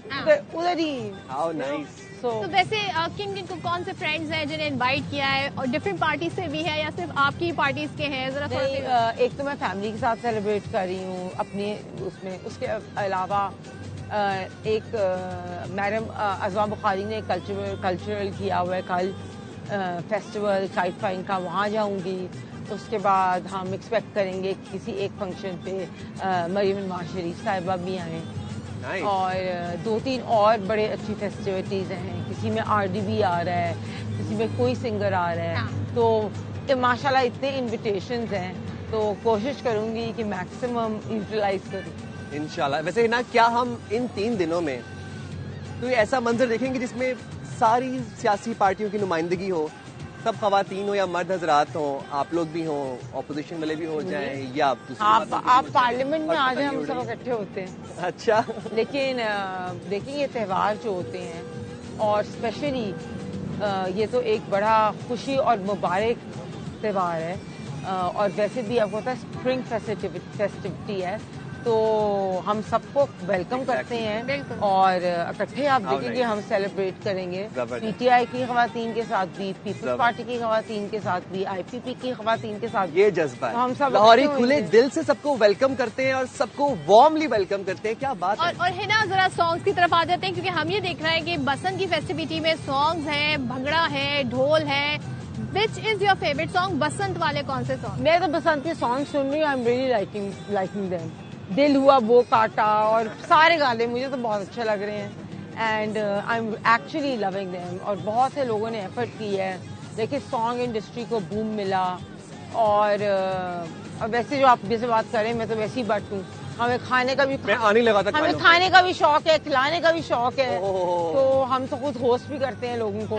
उधर ही। How nice. तो वैसे किन किन को कौन से फ्रेंड्स हैं जिन्हें इनवाइट किया है, और डिफरेंट पार्टी से भी है या सिर्फ आपकी पार्टीज के हैं? जरा थोड़ा एक तो मैं फैमिली के साथ सेलिब्रेट कर रही हूँ अपने उसमें। उसके अलावा एक मैडम अज़वा बुखारी ने कल्चरल किया हुआ है कल फेस्टिवल काइट फ्लाइंग का, वहाँ जाऊँगी। उसके बाद हम एक्सपेक्ट करेंगे किसी एक फंक्शन पे मरियम नवाज शरीफ साहिबा भी आएँ। और 2-3 और बड़े अच्छी फेस्टिविटीज़ हैं, किसी में RDB आ रहा है, किसी में कोई सिंगर आ रहा है। तो माशाल्लाह इतने इनविटेशंस हैं, तो कोशिश करूँगी कि मैक्सिमम यूटिलाइज करूँ इंशाल्लाह। वैसे ना, क्या हम इन 3 दिनों में कोई ऐसा मंजर देखेंगे जिसमें सारी सियासी पार्टियों की नुमाइंदगी हो, सब खवातीन हो या मर्द हजरात हो, आप लोग भी हो, ऑपोजिशन वाले भी हो जाएं, या आप पार्लियामेंट में आ जाए, हम सब इकट्ठे होते हैं। अच्छा। लेकिन देखिए, ये त्यौहार जो होते हैं, और स्पेशली ये तो एक बड़ा खुशी और मुबारक त्यौहार है, और वैसे भी आपको पता है स्प्रिंग फेस्टिविटी है, तो हम सबको वेलकम करते हैं और इकट्ठे आप देखेंगे हम सेलिब्रेट करेंगे। PTI की खवातीन के साथ भी, पीपल्स पार्टी की खवातीन के साथ भी, IPP की खवातीन के साथ, ये जज्बा हम सब लाहौरी खुले दिल से सबको वेलकम करते हैं और सबको वार्मली वेलकम करते हैं। क्या बात है। और हिना, जरा सॉन्ग्स की तरफ आ जाते हैं, क्योंकि हम ये देख रहे हैं कि बसंत की फेस्टिविटी में सॉन्ग्स हैं, भंगड़ा है, ढोल है। Which is your favourite song? Basant वाले कौन से सॉन्ग? मैं तो बसंत के सॉन्ग सुन रही हूँ, I am really liking them. दिल हुआ वो काटा और सारे गाने मुझे तो बहुत अच्छे लग रहे हैं, and I am actually loving them. और बहुत से लोगों ने एफर्ट की है, देखिए सॉन्ग इंडस्ट्री को बूम मिला। और वैसे जो आप जैसे बात करें, मैं तो वैसे ही बट हूँ, हमें खाने का भी हमें खाने का भी शौक है, खिलाने का भी शौक है, तो हम तो खुद होस्ट भी करते हैं लोगों को।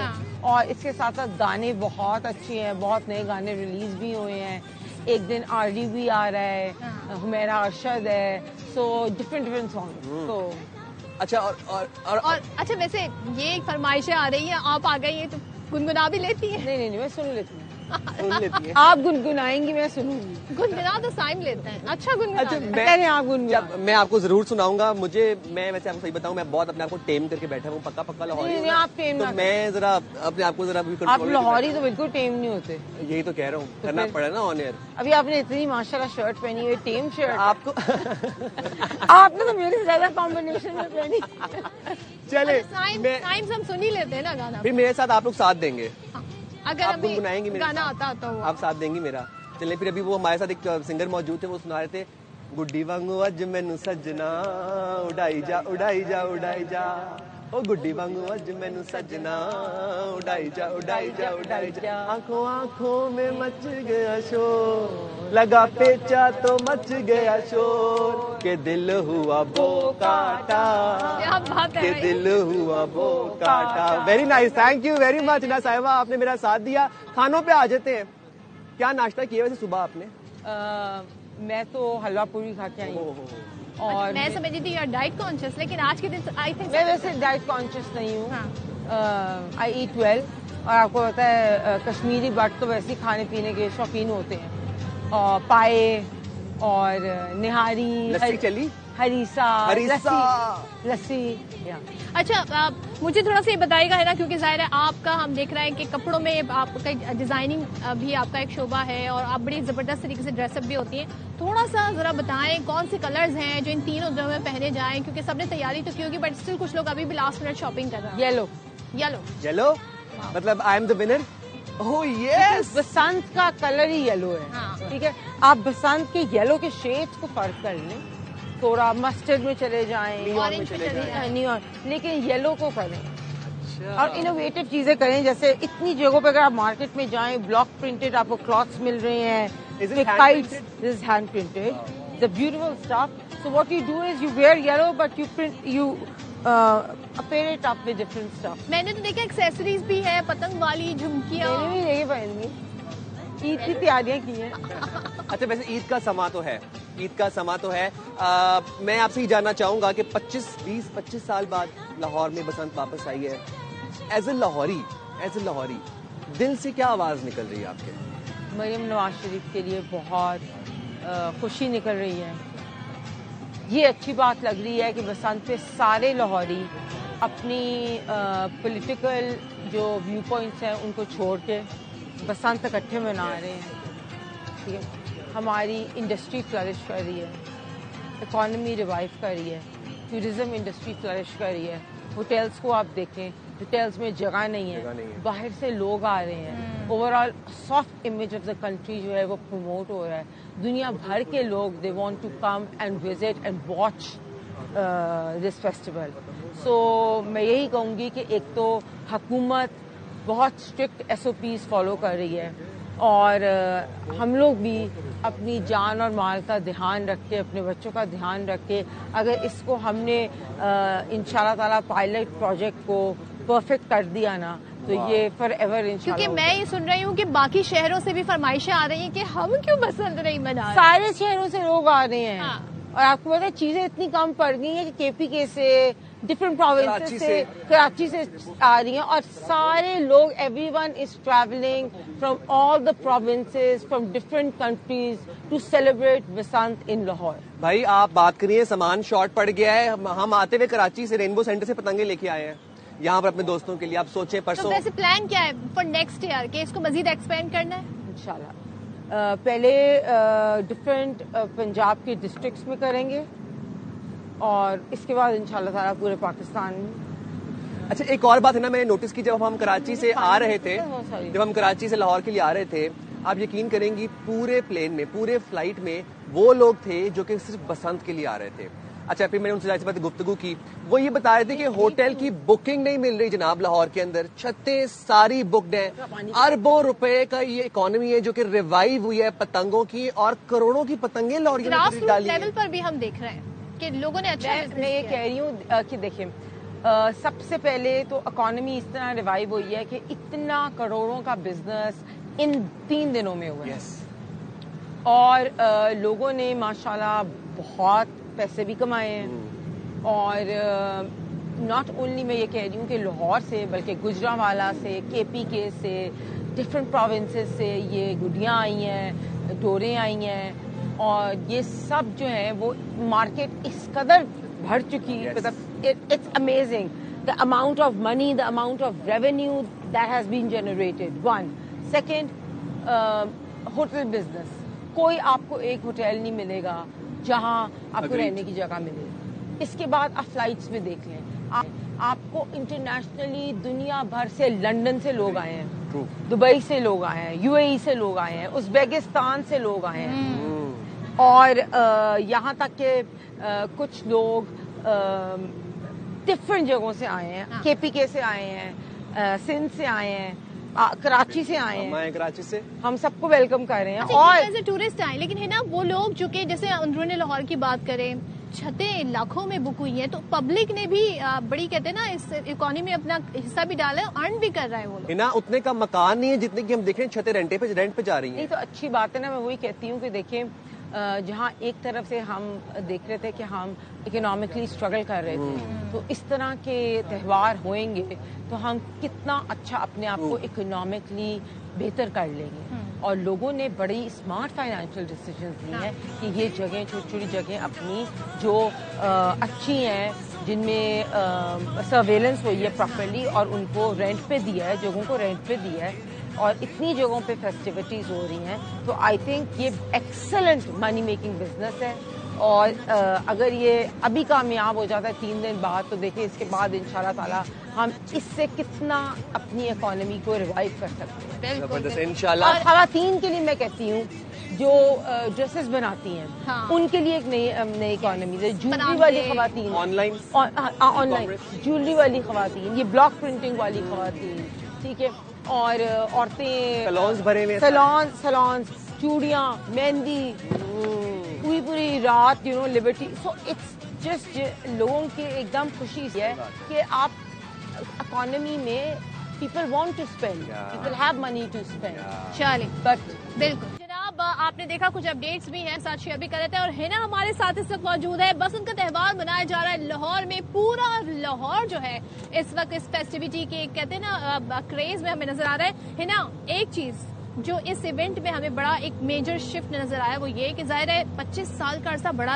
और इसके साथ साथ गाने बहुत अच्छे हैं, बहुत नए गाने रिलीज भी हुए हैं। एक दिन RDB आ रहा है, हुमैरा अरशद है, सो डिफरेंट सॉन्ग। तो अच्छा, और अच्छा, वैसे ये एक फरमाइशें आ रही हैं, आप आ गई हैं तो गुनगुना भी लेती हैं? नहीं, मैं सुन लेती हूँ। सुन लेती है। आप गुनगुनाएंगी, मैं सुनूंगी। गुनगुना तो साइम लेते हैं, अच्छा गुनगुना अच्छा, लेते हैं। पहले आप गुनगुना। मैं आपको जरूर सुनाऊंगा। मैं वैसे आपको सही बताऊं, मैं बहुत अपने आप को टेम करके बैठा हूँ, पक्का लाहौरी हूं नहीं, ना। आप टेम तो ना मैं जरा अपने आप को जरा भी आप कंट्रोल करके लाहौरी तो बिल्कुल टेम नहीं होते। बैठा हूं। यही तो कह रहा हूँ, करना फिर? पड़ा ना ऑन एयर अभी आपने इतनी माशाल्लाह शर्ट पहनी हुई, टेम शर्ट। आपको। आपने तो मेरे से ज्यादा कॉम्बिनेशन में पहनी। चले साइम हम सुन ही लेते हैं ना गाना। फिर मेरे साथ आप लोग साथ देंगे, हाँ, अगर आप अभी गुनगुनाएंगी मेरे गाना साथ। आता हो। आप साथ देंगी मेरा। चले फिर अभी वो हमारे साथ एक सिंगर मौजूद थे, वो सुना रहे थे गुड्डी वांगू अज मैनू सजना उड़ाई जा उड़ाई जा उड़ाई जा, ओ गुड्डी वांगू अज मैनू सजना उड़ाई जा उड़ाई जा उड़ाई जा, आंखों आंखों में मच गया शोर, लगा पेचा तो मच गया शोर, के दिल हुआ बो काटा, क्या बात है के भाई। दिल हुआ वो काटा। Very nice, thank you very much ना साहिबा, आपने मेरा साथ दिया। खानों पे आ जाते हैं। क्या नाश्ता किया वैसे सुबह आपने? मैं तो हलवा पूरी खा के आई हूँ। और मैं समझी थी यार डाइट कॉन्शियस, लेकिन आज के दिन आई थिंक मैं वैसे डाइट कॉन्शियस नहीं हूँ। हाँ। आई ईट वेल। और आपको पता है कश्मीरी बट तो वैसे ही खाने पीने के शौकीन होते हैं। और पाए और निहारी, लस्सी चली? हरीसा, हरीसा। लस्सी। अच्छा, मुझे थोड़ा सा ये बताइएगा है ना, क्योंकि जाहिर है आपका हम देख रहे हैं कि कपड़ों में आपका डिजाइनिंग भी आपका एक शोबा है और आप बड़ी जबरदस्त तरीके से ड्रेसअप भी होती हैं। थोड़ा सा जरा बताएं कौन से कलर्स हैं जो इन तीनों दिनों में पहने जाएं, क्योंकि सबने तैयारी तो की होगी बट स्टिल कुछ लोग अभी भी लास्ट मिनट शॉपिंग कर रहे हैं। येलो। येलो येलो मतलब I am the winner. Oh yes, Basant का कलर ही येलो है। हाँ। ठीक है, आप बसंत के येलो के शेड्स को फर्क कर लें, थोड़ा मस्टर्ड में चले जाएं, ऑरेंज में चले जाएं। नियॉन, लेकिन येलो को करें। और इनोवेटिव चीजें करें, जैसे इतनी जगहों पे अगर आप मार्केट में जाएं, ब्लॉक प्रिंटेड आपको क्लॉथ्स मिल रहे हैं, Is it hand kites, printed? this is hand printed, the beautiful stuff. So what you do is you wear yellow but you pair it up with different stuff. मैंने तो देखा एक्सेसरीज भी है, पतंग वाली, झुमकियाँ। मैंने भी यही पहनी, ईद की तैयारियां की हैं। अच्छा वैसे ईद का समा तो है, ईद का समा तो है। मैं आपसे ही जानना चाहूंगा कि 20-25 साल बाद लाहौर में बसंत वापस आई है। एज ए लाहौरी दिल से क्या आवाज निकल रही है आपके? मरियम नवाज शरीफ के लिए बहुत खुशी निकल रही है। ये अच्छी बात लग रही है कि बसंत पे सारे लाहौरी अपनी पॉलिटिकल जो व्यू पॉइंट्स हैं उनको छोड़ के बसंत इकट्ठे मना रहे हैं। ठीक है, हमारी इंडस्ट्री फ्लरिश कर रही है, इकॉनमी रिवाइव कर रही है, टूरिज्म इंडस्ट्री फ्लरिश कर रही है। होटल्स को आप देखें, होटल्स में जगह नहीं है, बाहर से लोग आ रहे हैं। Overall soft image of the country जो है वो प्रमोट हो रहा है। दुनिया भर के लोग they want to come and visit and watch this festival. So मैं यही कहूँगी कि एक तो हुकूमत बहुत स्ट्रिक्ट SOPs फॉलो कर रही है और हम लोग भी अपनी जान और माल का ध्यान रख के, अपने बच्चों का ध्यान रख के, अगर इसको हमने इंशाल्लाह ताला पायलट प्रोजेक्ट को परफेक्ट कर दिया ना तो ये फॉर एवर इंशाल्लाह। क्योंकि मैं ये सुन रही हूँ कि बाकी शहरों से भी फरमाइशें आ रही हैं कि हम क्यों बसंत नहीं मना रहे। सारे शहरों से लोग आ रहे हैं। हाँ। और आपको पता है चीजें इतनी कम पड़ गई हैं कि KPK से, डिफरेंट प्रोविंसेस से, कराची से आ रही हैं और सारे लोग, everyone is travelling from all the provinces, from different countries to celebrate Basant in Lahore. भाई आप बात करिए, सामान शॉर्ट पड़ गया है। हम आते हुए कराची से रेनबो सेंटर से पतंगे लेके आए हैं यहाँ पर अपने दोस्तों के लिए। आप सोचें तो परसों वैसे प्लान क्या है फॉर नेक्स्ट ईयर कि इसको मजीद एक्सपेंड करना है? इंशाल्लाह पहले डिफरेंट पंजाब के डिस्ट्रिक्ट्स में करेंगे और इसके बाद इंशाल्लाह ताला पूरे पाकिस्तान में। अच्छा एक और बात है ना, मैंने नोटिस की जब हम कराची से आ रहे थे, जब हम कराची से लाहौर के लिए आ रहे थे, आप यकीन करेंगी पूरे प्लेन में, पूरे फ्लाइट में वो लोग थे जो कि सिर्फ बसंत के लिए आ रहे थे। अच्छा फिर मैंने उनसे जाहिर सी बात गुफ्तगू की, वो ये बता रहे थे कि होटल की बुकिंग नहीं मिल रही जनाब लाहौर के अंदर, छतें सारी बुकड हैं। अरबों रुपए का ये इकोनॉमी है जो कि रिवाइव हुई है पतंगों की, और करोड़ों की पतंगे लाहौरियों ने ग्रास खरीद रूट डाली लेवल हैं। पर भी हम देख रहे हैं कि लोगों ने अच्छा मैं ये कह रही हूँ कि देखिए सबसे पहले तो इकोनॉमी इस तरह रिवाइव हुई है कि इतना करोड़ों का बिजनेस इन 3 दिनों में हुआ है और लोगों ने माशाल्लाह बहुत पैसे भी कमाए हैं। और नॉट ओनली मैं ये कह रही हूँ कि लाहौर से, बल्कि गुजरांवाला से, KPK से, डिफरेंट प्रोविंसेस से ये गुडियाँ आई हैं, डोरें आई हैं, और ये सब जो है वो मार्केट इस कदर भर चुकी है, मतलब it's amazing the amount of money, the amount of revenue that has been generated. One second, hotel business, कोई आपको एक होटल नहीं मिलेगा जहां आपको रहने की जगह मिले। इसके बाद आप फ्लाइट्स में देख लें, आपको इंटरनेशनली दुनिया भर से, लंदन से लोग आए हैं, दुबई से लोग आए हैं, यूएई से लोग आए हैं, उज़्बेकिस्तान से लोग आए हैं, और यहाँ तक कि कुछ लोग डिफरेंट जगहों से आए हैं, केपीके से आए हैं, सिंध से आए हैं, कराची से आए हैं, कराची से हम सबको वेलकम कर रहे हैं। और एज ए टूरिस्ट आए, लेकिन है ना वो लोग जो कि जैसे अंदरूनी लाहौर की बात करें, छतें लाखों में बुक हुई हैं, तो पब्लिक ने भी बड़ी कहते हैं ना इस इकोनॉमी में अपना हिस्सा भी डाला है, अर्न भी कर रहा है वो लोग। ना उतने का मकान नहीं है जितने की हम देख रहे हैं छतें रेंट पे जा रही हैं। नहीं तो अच्छी बात है ना, मैं वही कहती हूँ कि देखिए जहाँ एक तरफ से हम देख रहे थे कि हम इकोनॉमिकली स्ट्रगल कर रहे थे, तो इस तरह के त्यौहार होंगे तो हम कितना अच्छा अपने आप को इकोनॉमिकली बेहतर कर लेंगे। और लोगों ने बड़ी स्मार्ट फाइनेंशियल डिसीजंस ली हैं कि ये जगह, छोटी छोटी जगह अपनी जो अच्छी हैं, जिनमें सर्वेलेंस हुई है प्रॉपर्ली, और उनको रेंट पे दिया है, जगहों को रेंट पे दिया है, और इतनी जगहों पे फेस्टिविटीज हो रही हैं, तो आई थिंक ये एक्सेलेंट मनी मेकिंग बिजनेस है। और अगर ये अभी कामयाब हो जाता है 3 दिन बाद, तो देखिए इसके बाद इंशाल्लाह ताला हम इससे कितना अपनी इकोनॉमी को रिवाइव कर सकते हैं इंशाल्लाह। और खवातीन के लिए मैं कहती हूँ जो ड्रेसेस बनाती हैं, उनके लिए एक नई इकोनॉमी है। ज्वेलरी वाली खवातीन, ऑनलाइन ज्वेलरी वाली खवातीन, ये ब्लॉक प्रिंटिंग वाली खवातीन, ठीक है, और औरतें सैलून्स भरे हुए, सैलून्स, चूड़ियाँ, मेहंदी, पूरी रात, you know, liberty. So it's just लोगों की एकदम खुशी है कि आप इकोनॉमी में people want to spend, people have money to spend. चलिए, बट बिल्कुल जनाब, आपने देखा कुछ अपडेट्स भी हैं, साथ शेयर भी कर रहे थे, और है ना हमारे साथ इस वक्त मौजूद है। बसंत का त्यौहार मनाया जा रहा है लाहौर में, पूरा लाहौर जो है इस वक्त इस फेस्टिविटी के कहते हैं ना क्रेज में हमें नजर आ रहा है ना। एक चीज जो इस इवेंट में हमें बड़ा एक मेजर शिफ्ट नजर आया वो ये कि जाहिर है 25 साल का अरसा बड़ा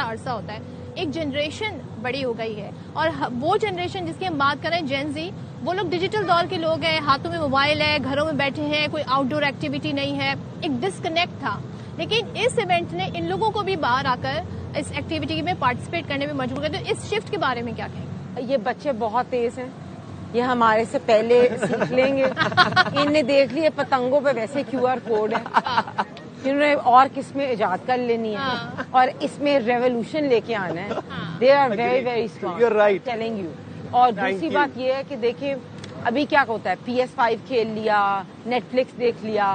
अरसा होता है, एक जनरेशन बड़ी हो गई है, और वो जनरेशन जिसकी हम बात करें जेन ज़ी, वो लोग डिजिटल दौर के लोग हैं, हाथों में मोबाइल है, घरों में बैठे हैं, कोई आउटडोर एक्टिविटी नहीं है, एक डिस्कनेक्ट था। लेकिन इस इवेंट ने इन लोगों को भी बाहर आकर इस एक्टिविटी में पार्टिसिपेट करने में मजबूर कर दिया। इस शिफ्ट के बारे में क्या कहेंगे? ये बच्चे बहुत तेज हैं, ये हमारे से पहले सीख लेंगे। इनने देख लिए पतंगों पे वैसे QR कोड है, इन्होंने और किसमें इजाद कर लेनी है और इसमें रेवोल्यूशन लेके आना है। They are very very smart, telling you. और दूसरी बात ये है कि देखिए अभी क्या होता है, PS5 खेल लिया, नेटफ्लिक्स देख लिया,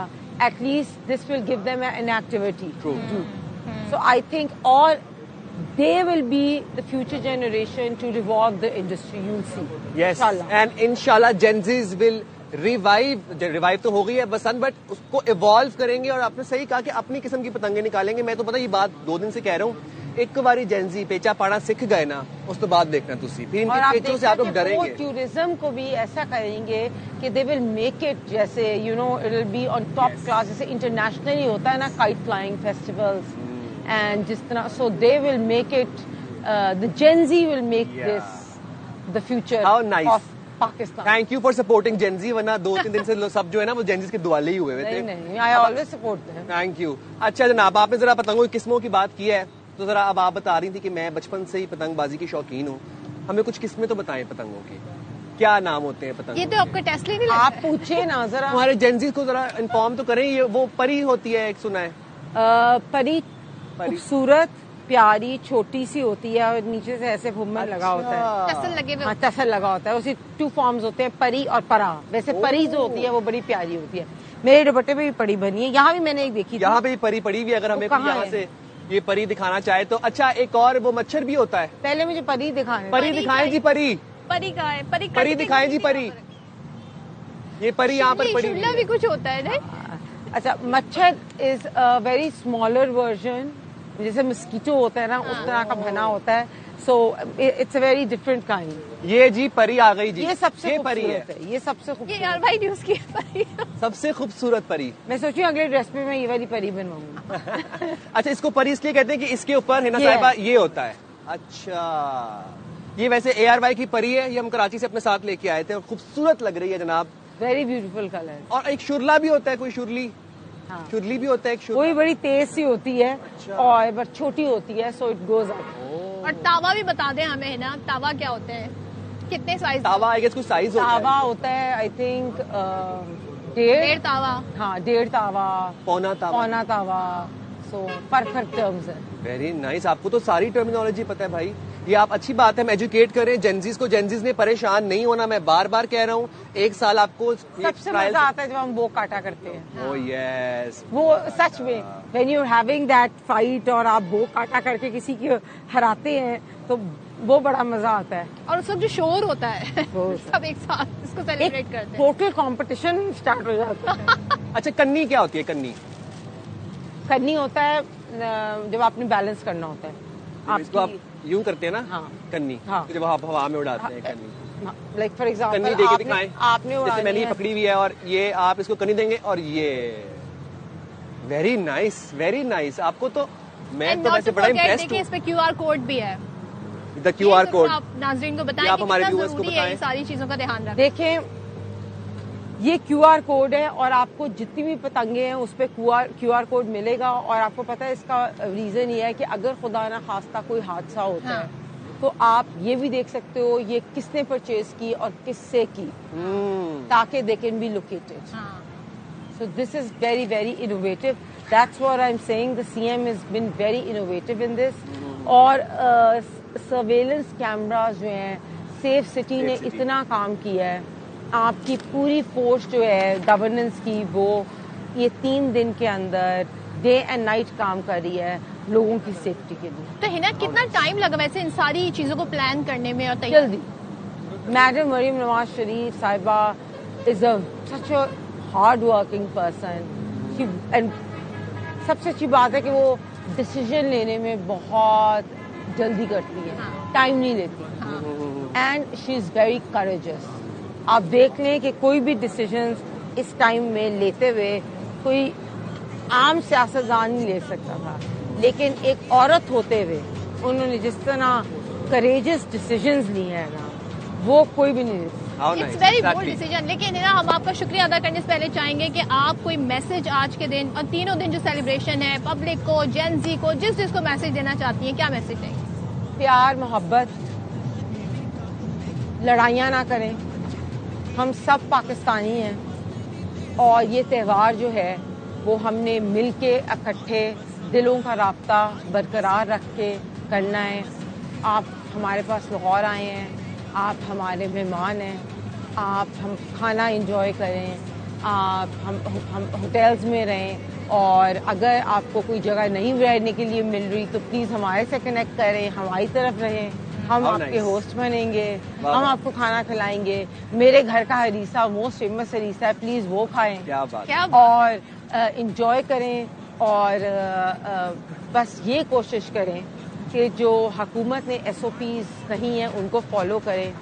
at least this will give them an activity to do. So I think और they will be the future generation to revive the industry, you'll see. Yes, and inshallah Gen Zs will revive तो हो गई है बसंत, बट उसको evolve करेंगे, और आपने सही कहा कि अपनी किस्म की पतंगे निकालेंगे। मैं तो पता ये बात 2 दिन से कह रहा हूँ, एक बारी Gen Z पेचा पाना सीख गए ना, उस तो बाद देखना तुसी, फिर इनके पेचों से आप लोग डरेंगे। टूरिज्म को भी ऐसा करेंगे कि they will make it, जैसे you know it will be on top class, जैसे इंटरनेशनली होता है ना kite flying festivals, and जिस तरह, so they will make it, the Gen Z will make this the future of Pakistan. Thank you for supporting Gen Z, वरना 2-3 दिन से सब जो है ना वो Gen Z के दुआले ही हुए थे। नहीं, I always support them. Thank you. अच्छा जनाब, आपने जरा पतंगों की किस्मों की बात की है, तो जरा अब आप बता रही थी कि मैं बचपन से ही पतंगबाजी की शौकीन हूँ, हमें कुछ किस्में तो बताएं पतंगों की, क्या नाम होते हैं पतंग? ये तो आपका टेस्ट नहीं लगता आप पूछे ना जरा, हमारे Gen Z को जरा इन्फॉर्म तो करें। ये वो परी होती है, एक सुना है, परी खूबसूरत प्यारी छोटी सी होती है, और नीचे से ऐसे फुम्मन लगा होता है, टसल लगे हुए, टसल लगा होता है। उसी 2 फॉर्म्स होते हैं, परी और परा। वैसे परी जो होती है वो बड़ी प्यारी होती है। मेरे दुपट्टे पे भी परी बनी है, यहाँ भी मैंने एक देखी, यहाँ पे भी परी पड़ी हुई। अगर हमें यहाँ से ये परी दिखाना चाहे तो। अच्छा, एक और वो मच्छर भी होता है, पहले मुझे परी दिखाएं। परी दिखाएं जी, परी का है, परी दिखाएं जी, परी, ये परी यहाँ पर पड़ी शिमला भी कुछ होता है ना। अच्छा, मच्छर is a very smaller version, जैसे मस्कीटो होता है ना, उस तरह का बना होता है, so it's a very different kind. ये जी परी आ गई जी, ये सबसे परी है, खूबसूरत है, ये सबसे ये खूबसूरत। यार भाई न्यूज की परी। सबसे खूबसूरत परी। मैं सोची अगले ड्रेस में मैं ये वाली परी बनवाऊंगी। अच्छा, इसको परी इसलिए कहते हैं कि इसके ऊपर है ना ये साहिबा ये होता है। अच्छा, ये वैसे ARY की परी है, ये हम कराची से अपने साथ लेके आए थे और खूबसूरत लग रही है जनाब। Very beautiful colour. और एक शुरला भी होता है, कोई शुरली, हाँ। शुरली भी होता है एक शुरला। वो भी बड़ी तेज सी होती है और बट छोटी होती है, सो इट गोज अप। और तावा भी बता दें हमें, है ना, तावा क्या होते हैं, कितने साइज? तावा आई गेस कुछ साइज होता तावा है। होता है आई थिंक 1.5 तावा। हाँ 1.5 तावा, पौना तावा। पौना तावा। सो परफेक्ट टर्म्स है। वेरी नाइस, आपको तो सारी टर्मिनोलॉजी पता है भाई। ये आप अच्छी बात है, हम एजुकेट करें जेंजीज को। जेंजीज ने परेशान नहीं होना, मैं बार बार कह रहा हूँ। एक साल आपको सबसे मजा आता है जब हम वो काटा करते हैं। ओह यस, वो सच में when you having that fight और आप वो काटा करके किसी की हराते हैं तो वो बड़ा मजा आता है। और उस वक्त जो शोर होता है वो सब एक साथ इसको सेलिब्रेट करते हैं। टोटल कंपटीशन स्टार्ट हो जाता है। अच्छा कन्नी क्या होती है? कन्नी करनी होता है जब आपने बैलेंस करना होता है। इसको आप यूं करते हैं ना? हाँ। कन्नी। हाँ। जब आप हवा में उड़ाते हैं कन्नी। लाइक फॉर कन्नी एग्जाम्पल देके दिखाएं। आपने जैसे उड़ानी मैंने ये है। पकड़ी हुई है और ये आप इसको कन्नी देंगे और ये वेरी नाइस, वेरी नाइस। आपको तो मैं And तो not वैसे to बड़ा forget, इम्प्रेस्ड देखिए हूँ। इस पे QR कोड भी है। द QR कोड आप नाज़रीन को बताएं आप कि हमारे कितना viewers को जरूरी है बताएं। ये सारी चीजों का ध्यान रखना। देखें ये QR कोड है और आपको जितनी भी पतंगे हैं उस पर QR कोड मिलेगा। और आपको पता है इसका रीजन ये है कि अगर खुदा ना खास्ता कोई हादसा होता है तो आप ये भी देख सकते हो ये किसने परचेज की और किससे की, ताकि they can be located. So this is very, very innovative. That's what I'm saying. The CM has been very innovative in this. और सर्वेलेंस कैमरास जो हैं, सेफ सिटी ने इतना काम किया है। आपकी पूरी फोर्स जो है गवर्नेंस की, वो ये 3 दिन के अंदर डे एंड नाइट काम कर रही है लोगों की सेफ्टी के लिए। तो हिना कितना टाइम लगा वैसे इन सारी चीजों को प्लान करने में और तैयार? जल्दी। मैडम मरीम नवाज शरीफ साहिबा is such a hard working person and सबसे अच्छी बात है कि वो डिसीजन लेने में बहुत जल्दी करती है, टाइम नहीं लेती। And she is very courageous. आप देख लें कि कोई भी डिसीजन इस टाइम में लेते हुए कोई आम सियासतदान नहीं ले सकता था, लेकिन एक औरत होते हुए उन्होंने जिस तरह करेजियस डिसीजंस लिए हैं ना, वो कोई भी नहीं ले सकता। It's very bold decision. लेकिन है ना, हम आपका शुक्रिया अदा करने से पहले चाहेंगे कि आप कोई मैसेज आज के दिन और तीनों दिन जो सेलिब्रेशन है पब्लिक को, जेनजी को, जिसको मैसेज देना चाहती हैं, क्या मैसेज देंगे? प्यार मोहब्बत, लड़ाइयाँ ना करें, हम सब पाकिस्तानी हैं और ये त्यौहार जो है वो हमने मिल के इकट्ठे दिलों का राब्ता बरकरार रख के करना है। आप हमारे पास लाहौर आए हैं, आप हमारे मेहमान हैं, आप हम खाना एंजॉय करें, आप हम होटल्स में रहें और अगर आपको कोई जगह नहीं रहने के लिए मिल रही तो प्लीज़ हमारे से कनेक्ट करें, हमारी तरफ रहें। हम आपके होस्ट बनेंगे, हम आपको खाना खिलाएंगे। मेरे घर का हरीसा मोस्ट फेमस हरीसा है, प्लीज़ वो खाएं। क्या बात। और इंजॉय करें और बस ये कोशिश करें कि जो हुकूमत ने SOPs कही हैं उनको फॉलो करें,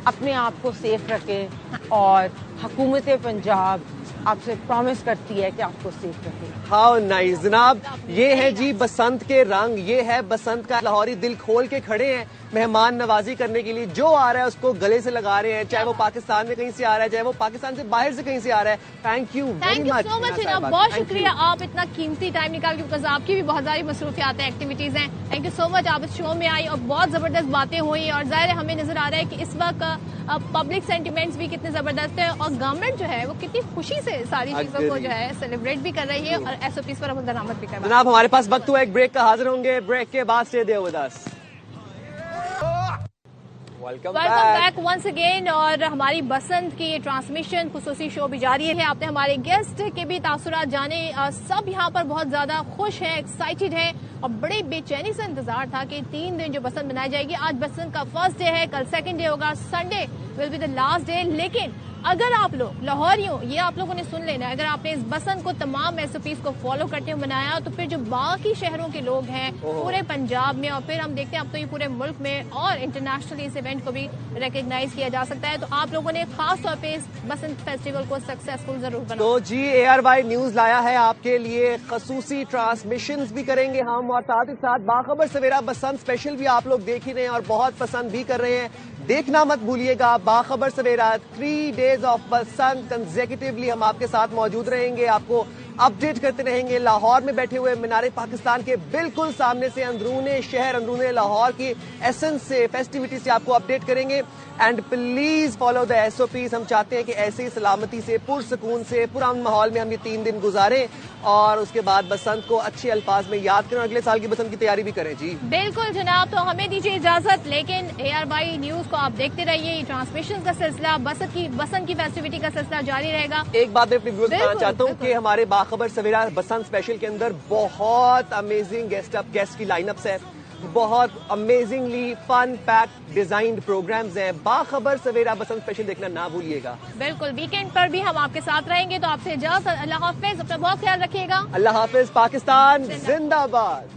अपने आप को सेफ रखें और हुकूमत पंजाब आपसे प्रॉमिस करती है कि आपको सेफ रखें। हाउ नाइस जनाब, ये है जी बसंत के रंग, ये है बसंत का। लाहौरी दिल खोल के खड़े हैं मेहमान नवाजी करने के लिए। जो आ रहा है उसको गले से लगा रहे हैं, चाहे वो पाकिस्तान में कहीं से आ रहा है, चाहे वो पाकिस्तान से बाहर से कहीं से आ रहा है। Thank you very much. So much Hina, बहुत शुक्रिया आप इतना कीमती टाइम निकाल के, बिकॉज आपकी भी बहुत सारी मसरूफियात हैं, एक्टिविटीज हैं। थैंक यू सो मच, आप इस शो में आई और बहुत जबरदस्त बातें हुई और जाहिर है हमें नजर आ रहा है कि इस वक्त पब्लिक सेंटिमेंट्स भी कितने जबरदस्त है और गवर्नमेंट जो है वो कितनी खुशी से सारी चीजों को जो है सेलिब्रेट भी कर रही है और SOPs पर अमल दरामद भी कर रही है। जनाब हमारे पास वक्त हुआ एक ब्रेक का, हाजिर होंगे ब्रेक के बाद। Stay there with us. Welcome back once again. और हमारी बसंत की ये ट्रांसमिशन खुसूसी शो भी जारी है। आपने हमारे गेस्ट के भी तासुरात जाने, सब यहाँ पर बहुत ज्यादा खुश हैं, एक्साइटेड हैं और बड़े बेचैनी से इंतजार था कि 3 दिन जो बसंत मनाई जाएगी। आज बसंत का फर्स्ट डे है, कल सेकंड डे होगा, Sunday will be the last day. लेकिन अगर आप लोग लाहौरियों, ये आप लोगों ने सुन लेना, अगर आपने इस बसंत को तमाम SOPs को फॉलो करते हुए मनाया तो फिर जो बाकी शहरों के लोग हैं पूरे पंजाब में, और फिर हम देखते हैं अब तो ये पूरे मुल्क में और इंटरनेशनली इस इवेंट को भी रिकॉग्नाइज किया जा सकता है। तो आप लोगों ने खास तौर पे इस बसंत फेस्टिवल को सक्सेसफुल जरूर बनाया। तो जी ARY न्यूज लाया है आपके लिए खसूसी ट्रांसमिशंस भी करेंगे हम, और साथ ही साथ बाखबर सवेरा बसंत स्पेशल भी आप लोग देख ही रहे हैं और बहुत पसंद भी कर रहे हैं। देखना मत भूलिएगा बाखबर सवेरा 3 डेज ऑफ बसंत कंसेक्यूटिवली हम आपके साथ मौजूद रहेंगे, आपको अपडेट करते रहेंगे। लाहौर में बैठे हुए मीनारे पाकिस्तान के बिल्कुल सामने से अंदरूने शहर, अंदरूने लाहौर की एसेंस से, फेस्टिविटी से आपको अपडेट करेंगे। And please follow the SOPs। हम चाहते हैं कि ऐसे ही सलामती से, पुरसकून से, पुरान माहौल में हम ये 3 दिन गुजारें और उसके बाद बसंत को अच्छे अल्फाज में याद करें और अगले साल की बसंत की तैयारी भी करें। जी बिल्कुल जनाब, तो हमें दीजिए इजाजत, लेकिन ARY न्यूज को आप देखते रहिए। ये ट्रांसमिशन का सिलसिला, बसंत की फेस्टिविटी का सिलसिला जारी रहेगा। एक बात मैं अपने व्यूअर्स को बताना चाहता हूँ कि हमारे बाखबर सवेरा बसंत स्पेशल के अंदर बहुत अमेजिंग गेस्ट की लाइनअप्स है, बहुत amazingly fun packed designed programmes हैं। बाखबर सवेरा बसंत स्पेशल देखना ना भूलिएगा। बिल्कुल, वीकेंड पर भी हम आपके साथ रहेंगे। तो आपसे इजाजत, अल्लाह हाफिज, अपना बहुत ख्याल रखिएगा। अल्लाह हाफिज, पाकिस्तान जिंदाबाद।